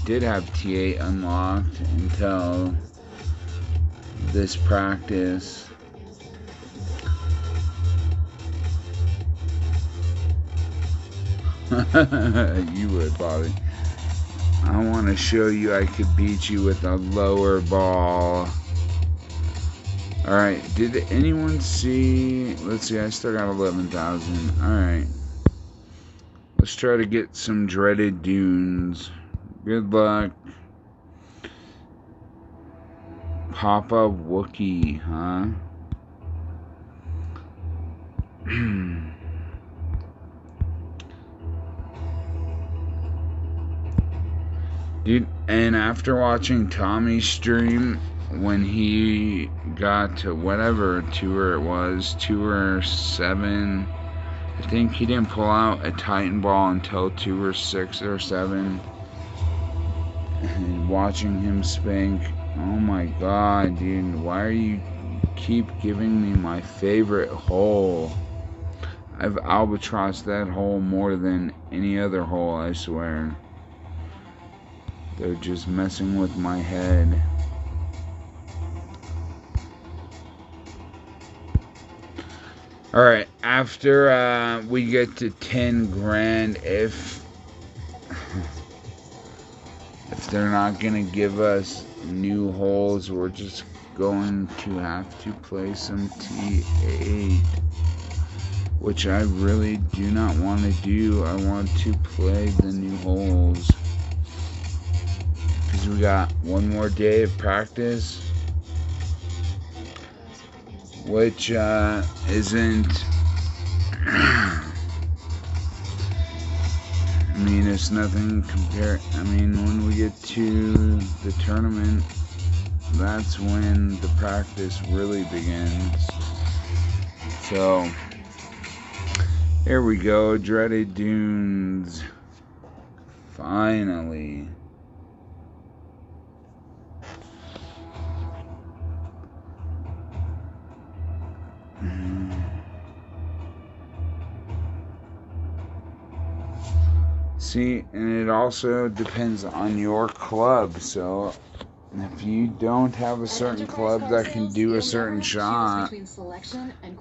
did have T8 unlocked until this practice. You would, Bobby. I want to show you I could beat you with a lower ball. Alright, did anyone see... Let's see, I still got 11,000. Alright. Let's try to get some dreaded dunes. Good luck. Papa Wookie, huh? Dude, and after watching Tommy's stream, when he got to whatever tour it was, tour 7, I think he didn't pull out a Titan ball until tour 6 or 7. And watching him spank, oh my god, dude, why are you keep giving me my favorite hole? I've albatrossed that hole more than any other hole, I swear. They're just messing with my head. Alright, after we get to 10 grand, if they're not gonna give us new holes, we're just going to have to play some T8, which I really do not want to do. I want to play the new holes because we got one more day of practice, which isn't, I mean, it's nothing compared. I mean, when we get to the tournament, that's when the practice really begins. So, here we go, dreaded dunes. Finally. See, and it also depends on your club. So if you don't have a certain club that can do a certain shot,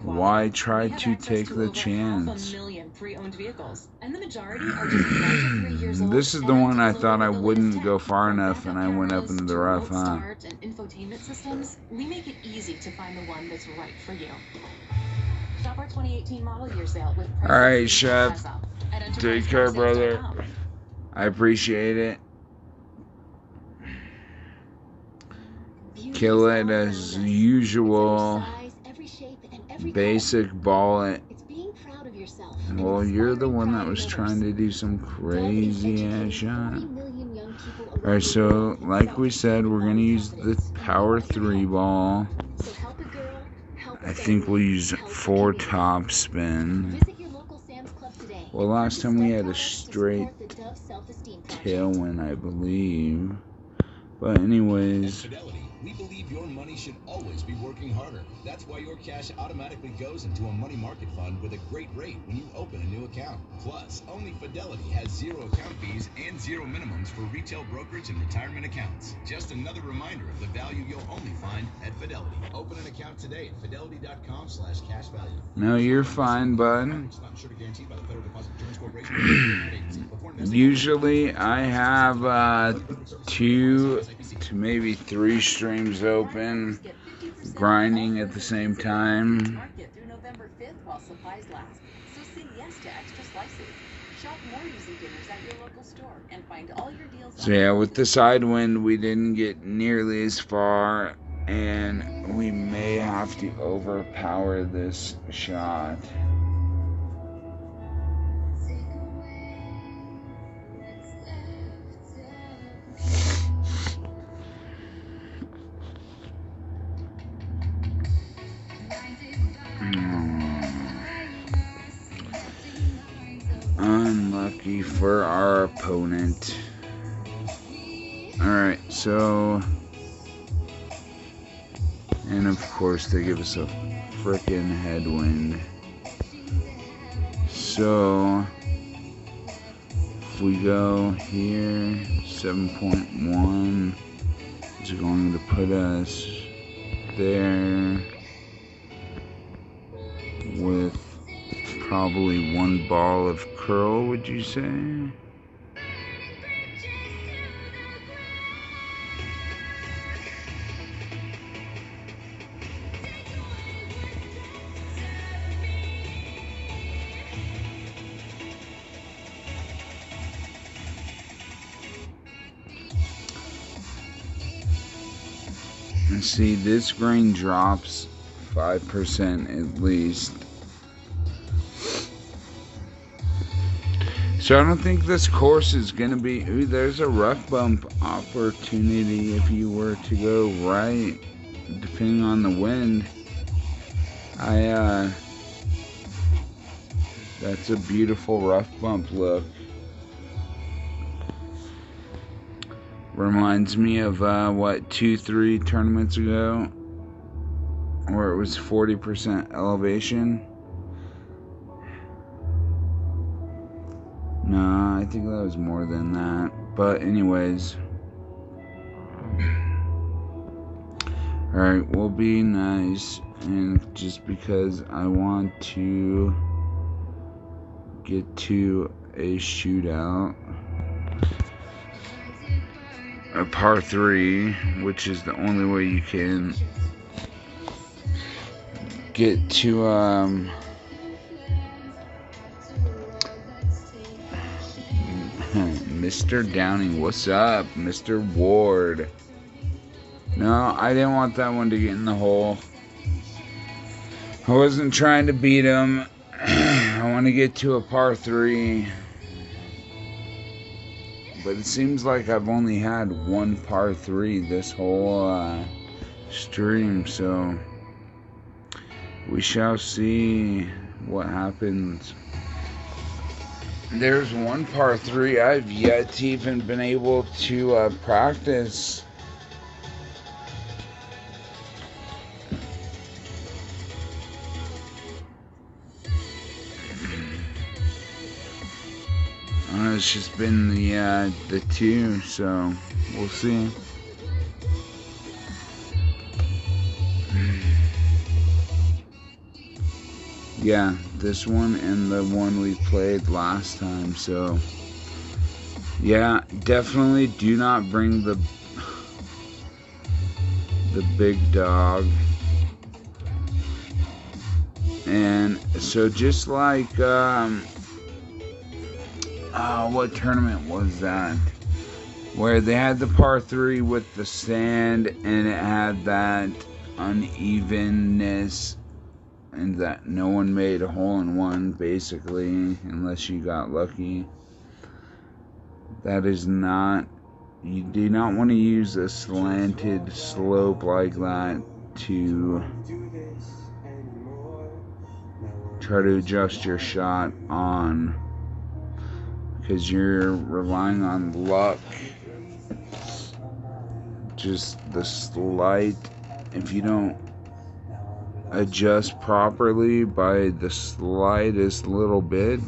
why try to take the chance? This is the one I thought I wouldn't go far enough, and I went up into the rough, huh? Infotainment systems, we make it easy to find the one that's right for you. Shop our 2018 model year sale with prices. All right, Chef. Take care, brother. I appreciate it. Kill it as usual. Basic ball it. Well, you're the one that was trying to do some crazy ass shot. Alright, so like we said, we're going to use the power 3 ball. I think we'll use 4 top spin. Well, last time we had a straight tailwind, I believe. But anyways, we believe your money should always be working harder. That's why your cash automatically goes into a money market fund with a great rate when you open a new account. Plus, only Fidelity has 0 account fees and 0 minimums for retail brokerage and retirement accounts. Just another reminder of the value you'll only find at Fidelity. Open an account today at fidelity.com/cashvalue. No, you're fine, bud. Usually I have 2 to maybe 3 streams open, grinding at the same time. So yeah, with the side wind, we didn't get nearly as far, and we may have to overpower this shot. Unlucky for our opponent. Alright, so, and of course they give us a frickin' headwind. So if we go here, 7.1 is going to put us there with probably 1 ball of curl, would you say? And see, this grain drops 5% at least. So I don't think this course is going to be... Ooh, there's a rough bump opportunity if you were to go right, depending on the wind. That's a beautiful rough bump look. Reminds me of, 2-3 tournaments ago, where it was 40% elevation. No, I think that was more than that. But anyways. Alright, we'll be nice. And just because I want to get to a shootout. A par 3, which is the only way you can get to, Mr. Downing, what's up, Mr. Ward? No, I didn't want that one to get in the hole. I wasn't trying to beat him. I want to get to a par 3. But it seems like I've only had 1 par 3 this whole stream, so we shall see what happens. There's 1 par 3 I've yet to even been able to practice. it's just been the two, so we'll see. Yeah, this one and the one we played last time, so yeah, definitely do not bring the big dog. And so just like what tournament was that? Where they had the par 3 with the sand and it had that unevenness and that no one made a hole-in-one, basically, unless you got lucky. That is not, you do not want to use a slanted slope like that to try to adjust your shot on, because you're relying on luck. Just the slight, if you don't adjust properly by the slightest little bit.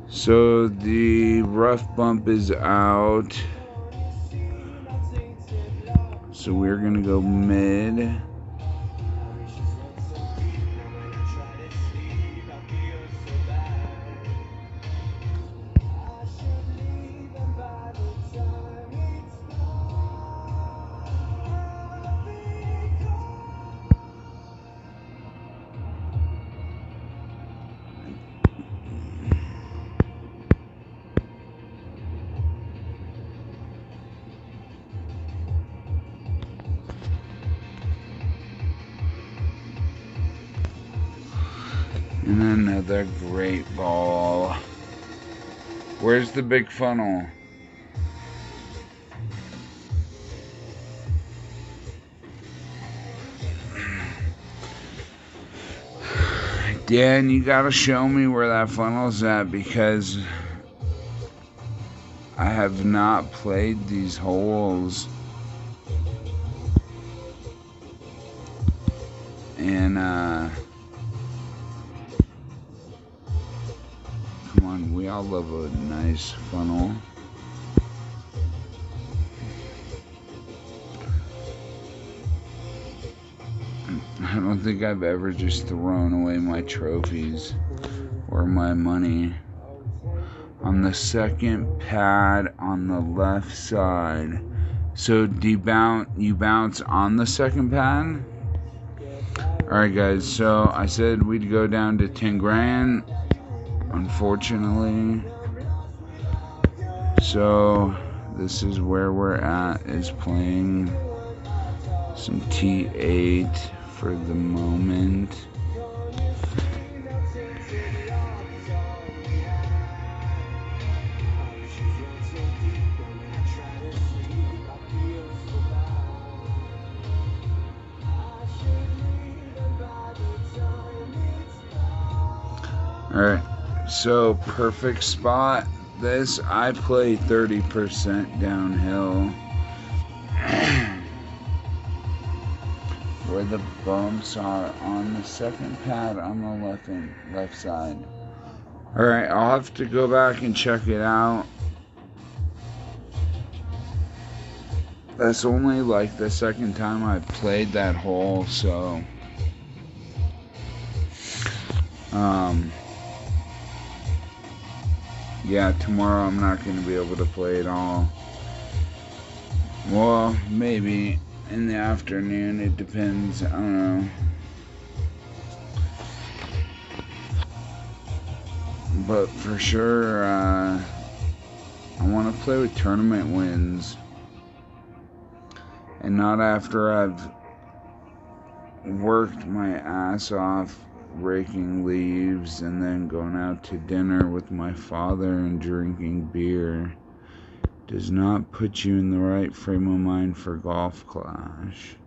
So the rough bump is out, so we're gonna go mid. And another great ball. Where's the big funnel? Dan, you gotta show me where that funnel's at, because I have not played these holes. And come on, we all love a nice funnel. I don't think I've ever just thrown away my trophies or my money. On the second pad on the left side. So you bounce on the second pad? Alright guys, so I said we'd go down to 10 grand. Unfortunately. So this is where we're at, is playing some T8 for the moment. Alright, so perfect spot. This, I play 30% downhill. Where the bumps are on the second pad on the left side. Alright, I'll have to go back and check it out. That's only like the second time I've played that hole, so yeah, tomorrow I'm not going to be able to play it all. Well, maybe in the afternoon, it depends, I don't know. But for sure, I want to play with tournament wins. And not after I've worked my ass off raking leaves and then going out to dinner with my father and drinking beer. Does not put you in the right frame of mind for Golf Clash.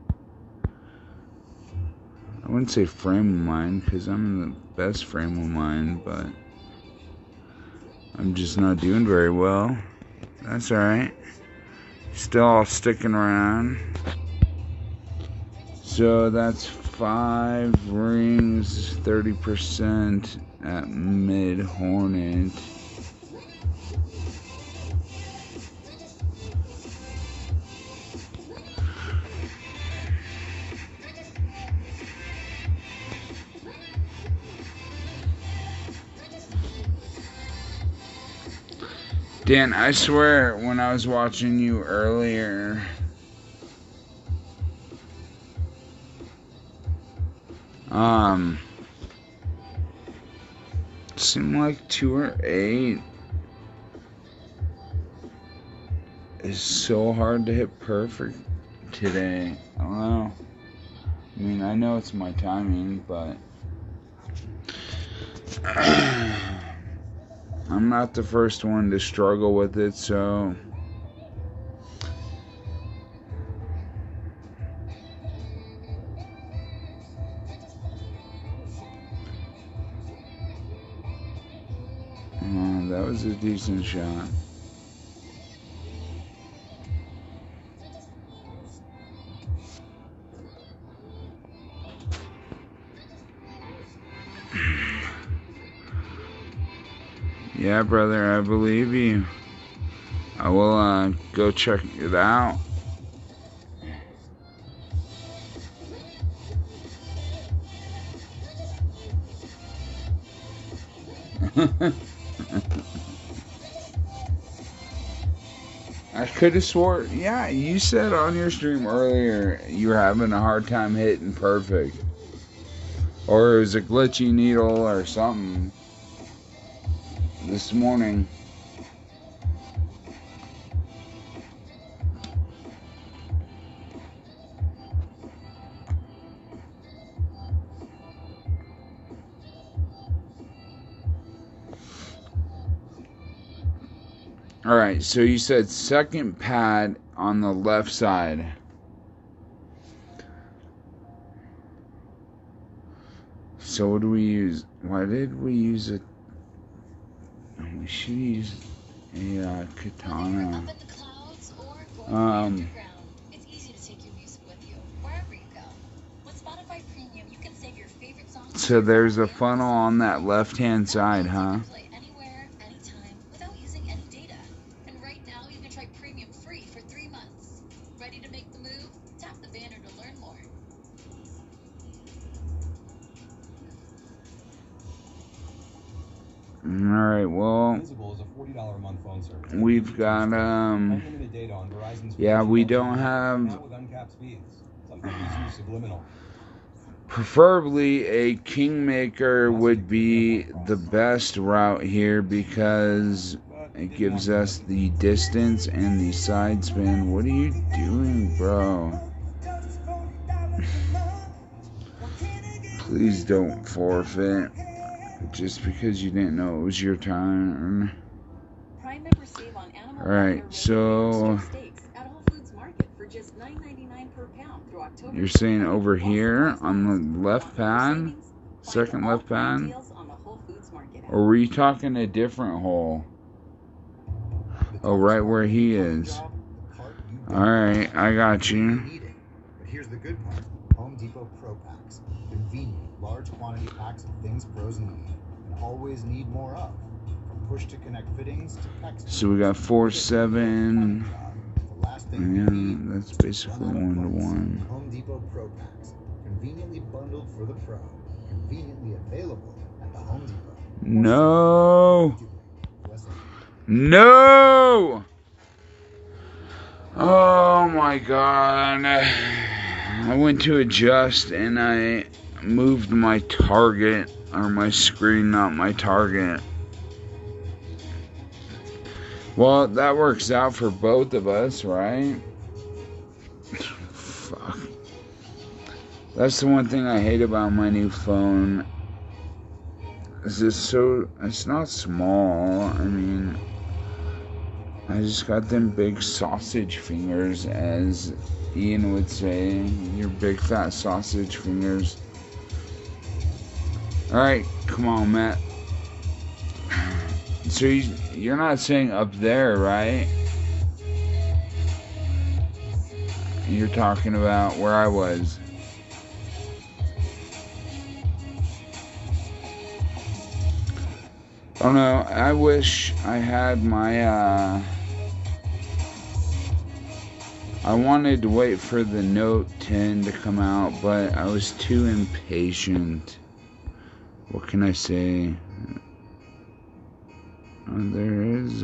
I wouldn't say frame of mind, because I'm in the best frame of mind, but I'm just not doing very well. That's alright. Still all sticking around. So that's 5 rings, 30% at mid Hornet. Dan, I swear when I was watching you earlier, seemed like 2 or 8 is so hard to hit perfect today. I don't know. I mean, I know it's my timing, but I'm not the first one to struggle with it, so that was a decent shot. Yeah, brother, I believe you. I will go check it out. I could have swore, yeah, you said on your stream earlier you were having a hard time hitting perfect. Or it was a glitchy needle or something this morning. Alright, so you said second pad on the left side. So what do we use? Why did we use it? We should use a katana. It's easy to take your music with you wherever you go. With Spotify Premium, you can save your favorite songs. So there's a funnel on that left-hand side, huh? Play anywhere, anytime, without using any data. And right now, you can try Premium free for 3 months. Ready to make the move? Tap the banner to learn more. Alright, well, Visible is a $40 a month phone service. we've got, Unlimited data on Verizon's yeah, we don't now have, with uncapped speeds. Some companies use subliminal. preferably a Kingmaker would be the best route here because it gives us the distance and the side spin. What are you doing, bro? Please don't forfeit just because you didn't know it was your turn. Prime members save on animal Alright, welfare so steaks at Whole Foods Market for just $9.99 per pound through October. you're saying over here on the left pad, second left pad, or were you talking a different hole? Oh, right where he is. Alright, I got you. But here's the good part. Home Depot Pro Packs. Convenient, large quantity packs of things pros need and always need more of. From push to connect fittings to text. So we got 4, 7. The last thing Yeah, you need that's is basically one 1-to-1. Home Depot Pro Packs. Conveniently bundled for the pro. Conveniently available at the Home Depot. No! No! Oh my god. I went to adjust and I moved my target, or my screen, not my target. Well, that works out for both of us, right? Fuck. That's the one thing I hate about my new phone. It's not small. I mean, I just got them big sausage fingers, as Ian would say. Your big fat sausage fingers. Alright, come on, Matt. So you're not saying up there, right? You're talking about where I was. Oh no, I wish I had my, I wanted to wait for the Note 10 to come out, but I was too impatient. What can I say? There is,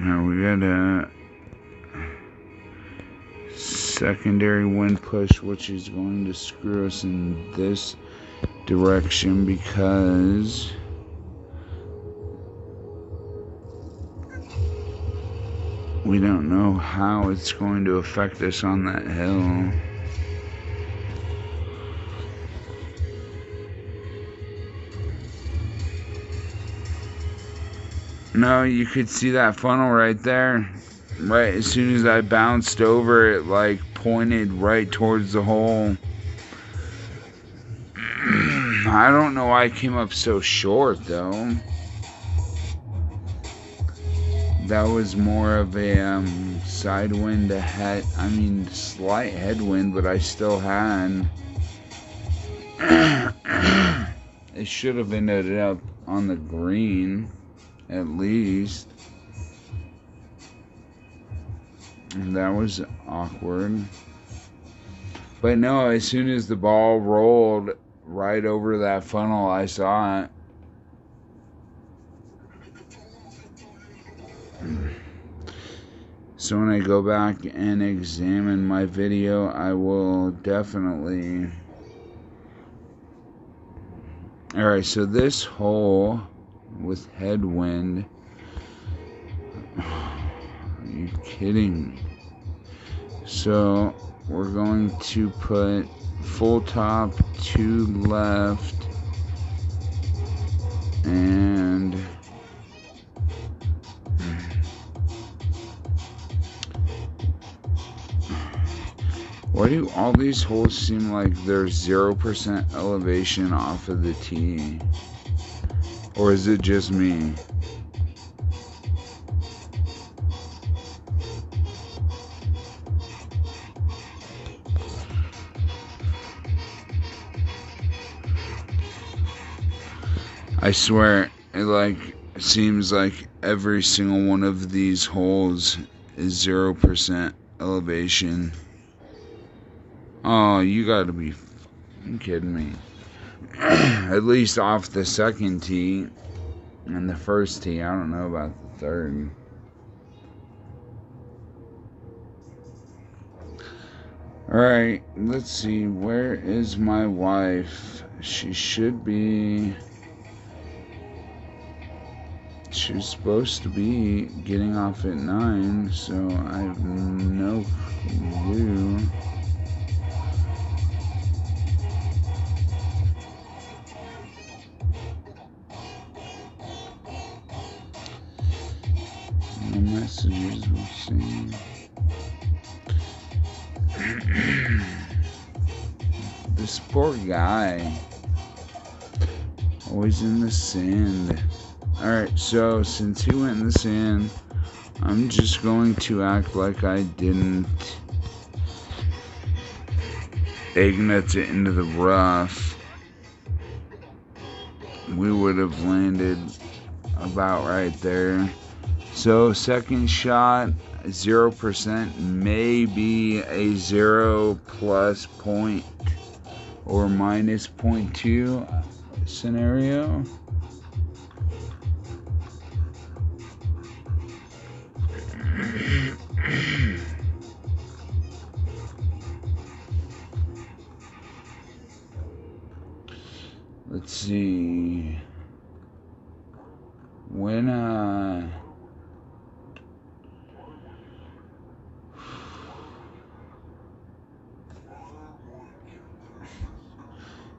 Now we got a secondary wind push, which is going to screw us in this direction because we don't know how it's going to affect us on that hill. No, you could see that funnel right there. Right as soon as I bounced over, it like pointed right towards the hole. I don't know why I came up so short though. That was more of a side wind ahead. I mean, slight headwind, but I still had. It should have ended up on the green, at least. And that was awkward. But no, as soon as the ball rolled right over that funnel, I saw it. So when I go back and examine my video, I will definitely... Alright, so this hole with headwind... Are you kidding me? So we're going to put full top to left and why do all these holes seem like they're 0% elevation off of the tee? Or is it just me? I swear, it like seems like every single one of these holes is 0% elevation. Oh, you gotta be fucking kidding me. At least off the second tee and the first tee. I don't know about the third. Alright, let's see. Where is my wife? She should be... She's supposed to be getting off at 9, so I have no clue. No messages we'll see. This poor guy. Always in the sand. Alright, so since he went in the sand, I'm just going to act like I didn't egg nuts it into the rough. We would have landed about right there. So second shot, 0%, maybe a 0 plus point or minus 0.2 scenario. Let's see. When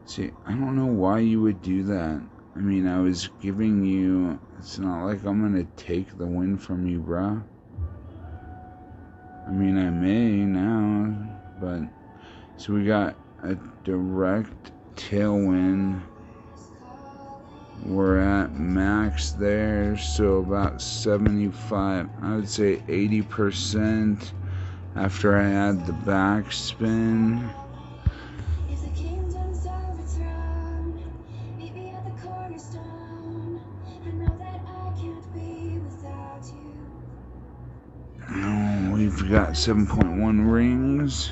see, I don't know why you would do that. I mean, I was giving you, it's not like I'm gonna take the win from you, bruh. I mean, I may now, but so we got a direct tailwind. We're at max there, so about 75, I would say 80% after I had the backspin. Oh, we've got 7.1 rings.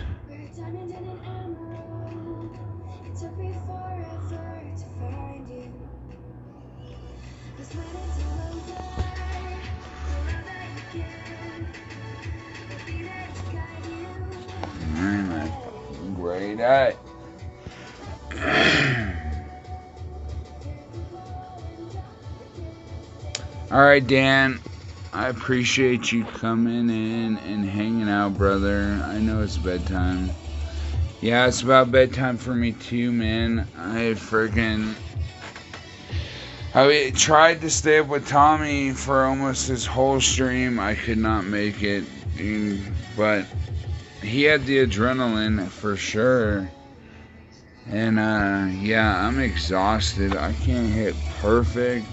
Man, I'm fucking great at. Alright, Dan. I appreciate you coming in and hanging out, brother. I know it's bedtime. Yeah, it's about bedtime for me too, man. I tried to stay up with Tommy for almost his whole stream. I could not make it, but he had the adrenaline for sure. And yeah, I'm exhausted. I can't hit perfect.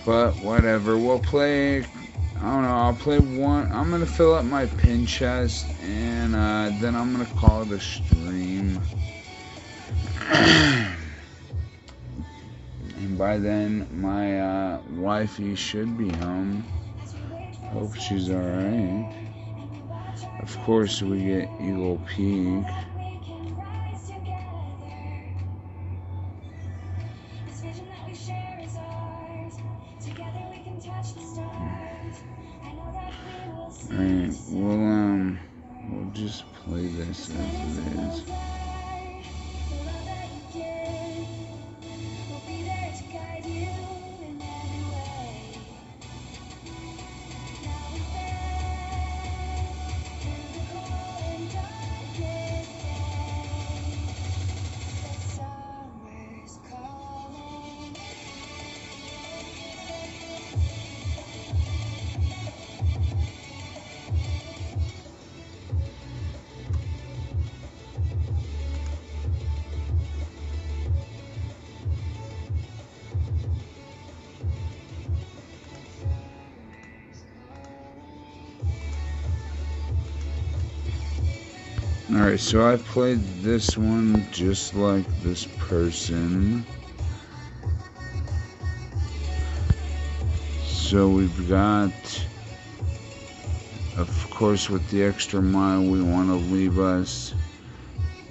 But whatever, we'll play, I don't know, I'll play one. I'm going to fill up my pin chest, and then I'm going to call it a stream. And by then, my wifey should be home. Hope she's alright. Of course, we get Eagle Peak. Alright, we'll just play this as it is. Alright, so I played this one just like this person. So we've got, of course, with the extra mile, we want to leave us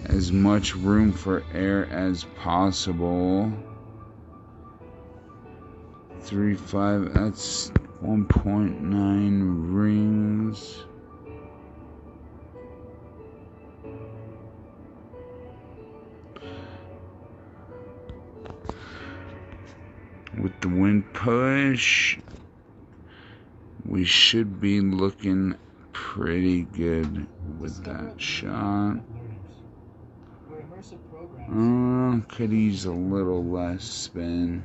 as much room for air as possible. 3.5, that's 1.9 rings. With the wind push, we should be looking pretty good with that shot. Could use a little less spin.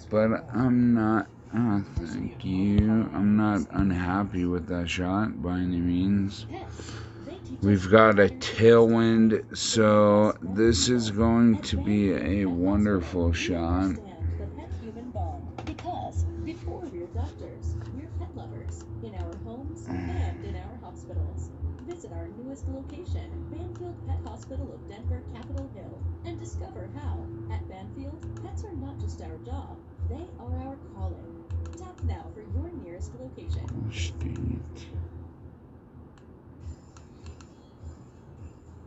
But I'm not, thank you. I'm not unhappy with that shot by any means. We've got a tailwind, so this is going to be a wonderful shot. Because before we're doctors, we're pet lovers in our homes and in our hospitals. Visit our newest location, Banfield Pet Hospital of Denver, Capitol Hill, and discover how, at Banfield, pets are not just our job, they are our calling. Tap now for your nearest location.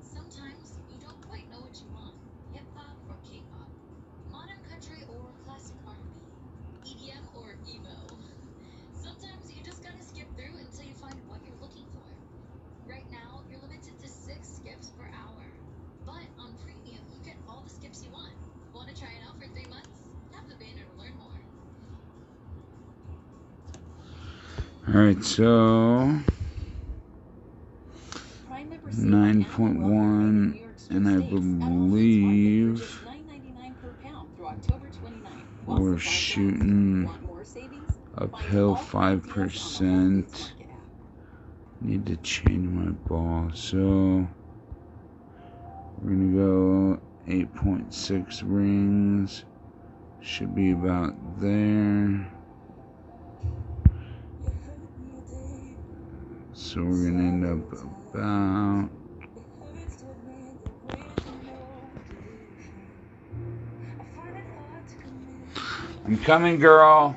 Sometimes you don't quite know what you want. Hip-hop or K-pop, modern country or classic R&B, EDM or emo. Sometimes you just gotta skip through until you find what you're looking for. Right now, you're limited to 6 skips per hour. But on Premium, you get all the skips you want. Want to try it out for 3 months? Tap the banner to learn more. Alright, so 9.1, and I believe we're shooting uphill 5%. Need to change my ball, so we're gonna go 8.6 rings. Should be about there. So we're gonna end up about I'm coming, girl.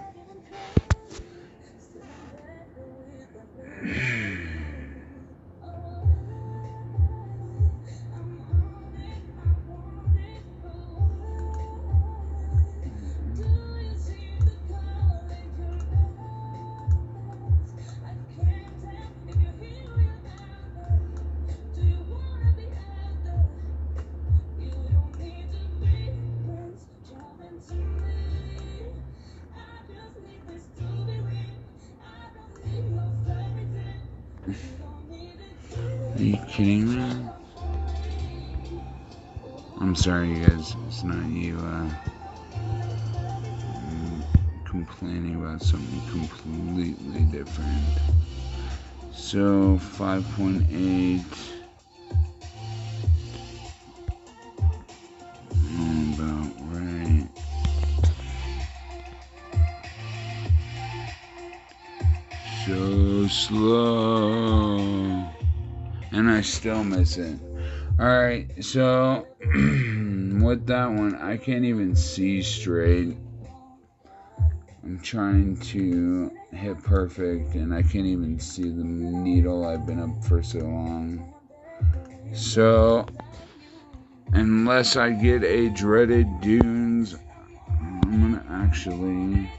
Are you kidding me? I'm sorry, you guys. It's not you complaining about something completely different. So 5.8. About right. So slow. And I still miss it. Alright, so with that one, I can't even see straight. I'm trying to hit perfect, and I can't even see the needle. I've been up for so long. So, unless I get a dreaded dunes, I'm gonna actually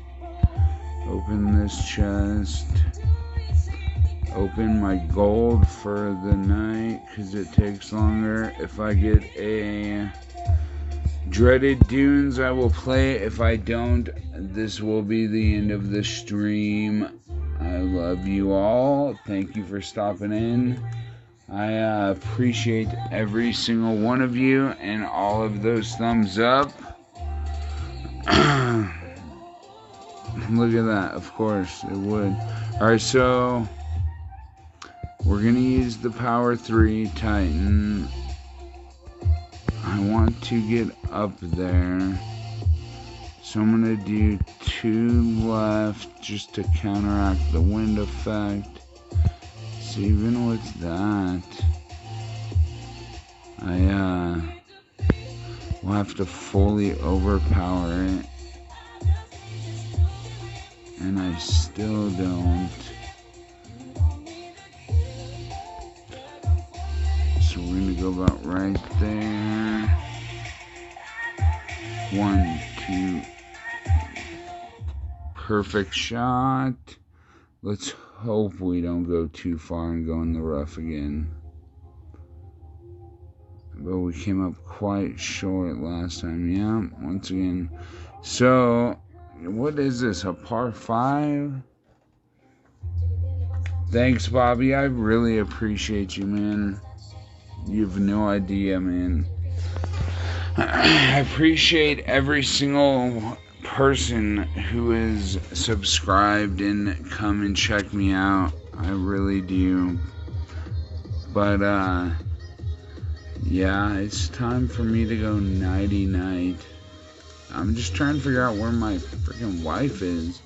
open this chest. Open my gold for the night, because it takes longer. If I get a dreaded dunes, I will play. If I don't, this will be the end of the stream. I love you all. Thank you for stopping in. I appreciate every single one of you and all of those thumbs up. Look at that. Of course it would. Alright, so we're going to use the Power 3 Titan. I want to get up there. So I'm going to do 2 left just to counteract the wind effect. So even with that, I will have to fully overpower it. And I still don't. So we're going to go about right there. 1, 2. Perfect shot. Let's hope we don't go too far and go in the rough again. But we came up quite short last time. Yeah, once again. So, what is this? A par 5? Thanks, Bobby. I really appreciate you, man. You have no idea, man. I appreciate every single person who is subscribed and come and check me out. I really do. But yeah, it's time for me to go nighty night. I'm just trying to figure out where my freaking wife is.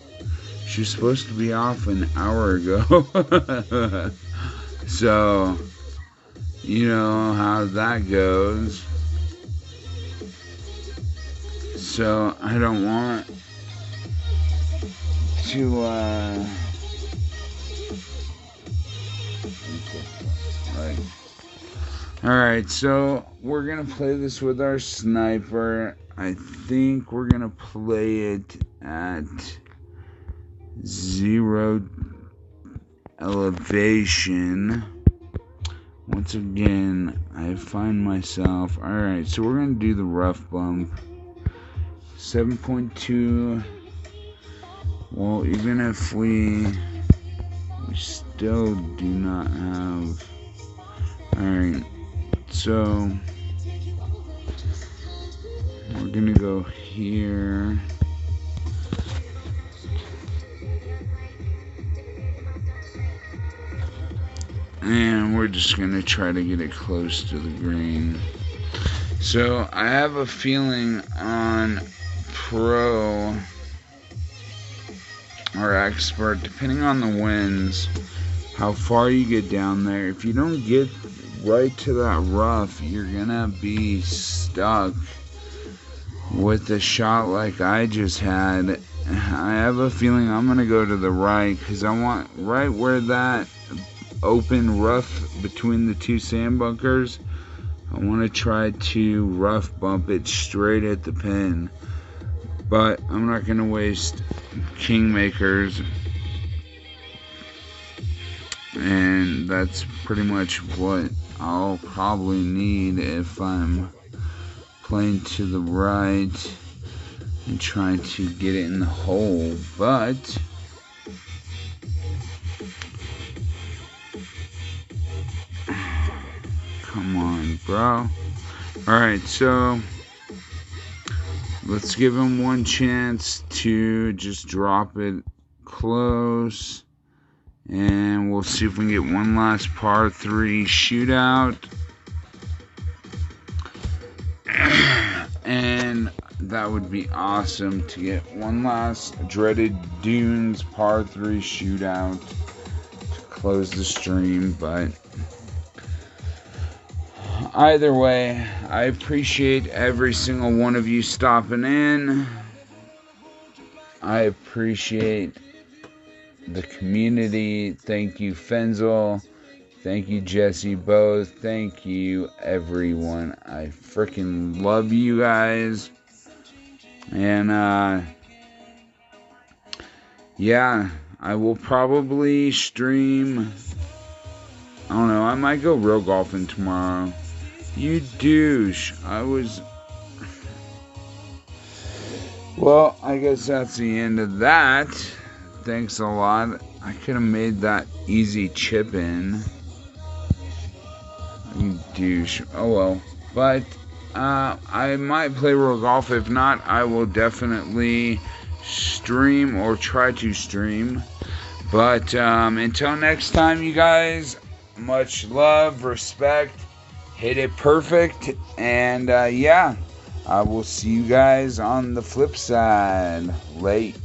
She was supposed to be off an hour ago. So, you know how that goes. So, I don't want to, Alright, so we're gonna play this with our sniper. I think we're gonna play it at 0 elevation. Once again, I find myself... Alright, so we're gonna do the rough bump. 7.2. Well, even if we still do not have... Alright, so we're gonna go here. And we're just gonna try to get it close to the green. So I have a feeling on pro or expert, depending on the winds, how far you get down there. If you don't get right to that rough, you're gonna be stuck with a shot like I just had. I have a feeling I'm gonna go to the right, because I want right where that open rough between the two sand bunkers. I want to try to rough bump it straight at the pin, but I'm not gonna waste kingmakers, and that's pretty much what I'll probably need if I'm playing to the right and trying to get it in the hole. But Come on, bro. Alright, so let's give him one chance to just drop it close. And we'll see if we can get one last par 3 shootout. And that would be awesome to get one last dreaded Dunes par 3 shootout to close the stream. But either way, I appreciate every single one of you stopping in. I appreciate the community. Thank you, Fenzel. Thank you, Jesse, both. Thank you, everyone. I freaking love you guys. And, yeah, I will probably stream. I don't know. I might go real golfing tomorrow. You douche. Well, I guess that's the end of that. Thanks a lot. I could have made that easy chip in. You douche. Oh well. But I might play real golf. If not, I will definitely stream or try to stream. But until next time, you guys, much love, respect, hit it perfect. And yeah, I will see you guys on the flip side. Late.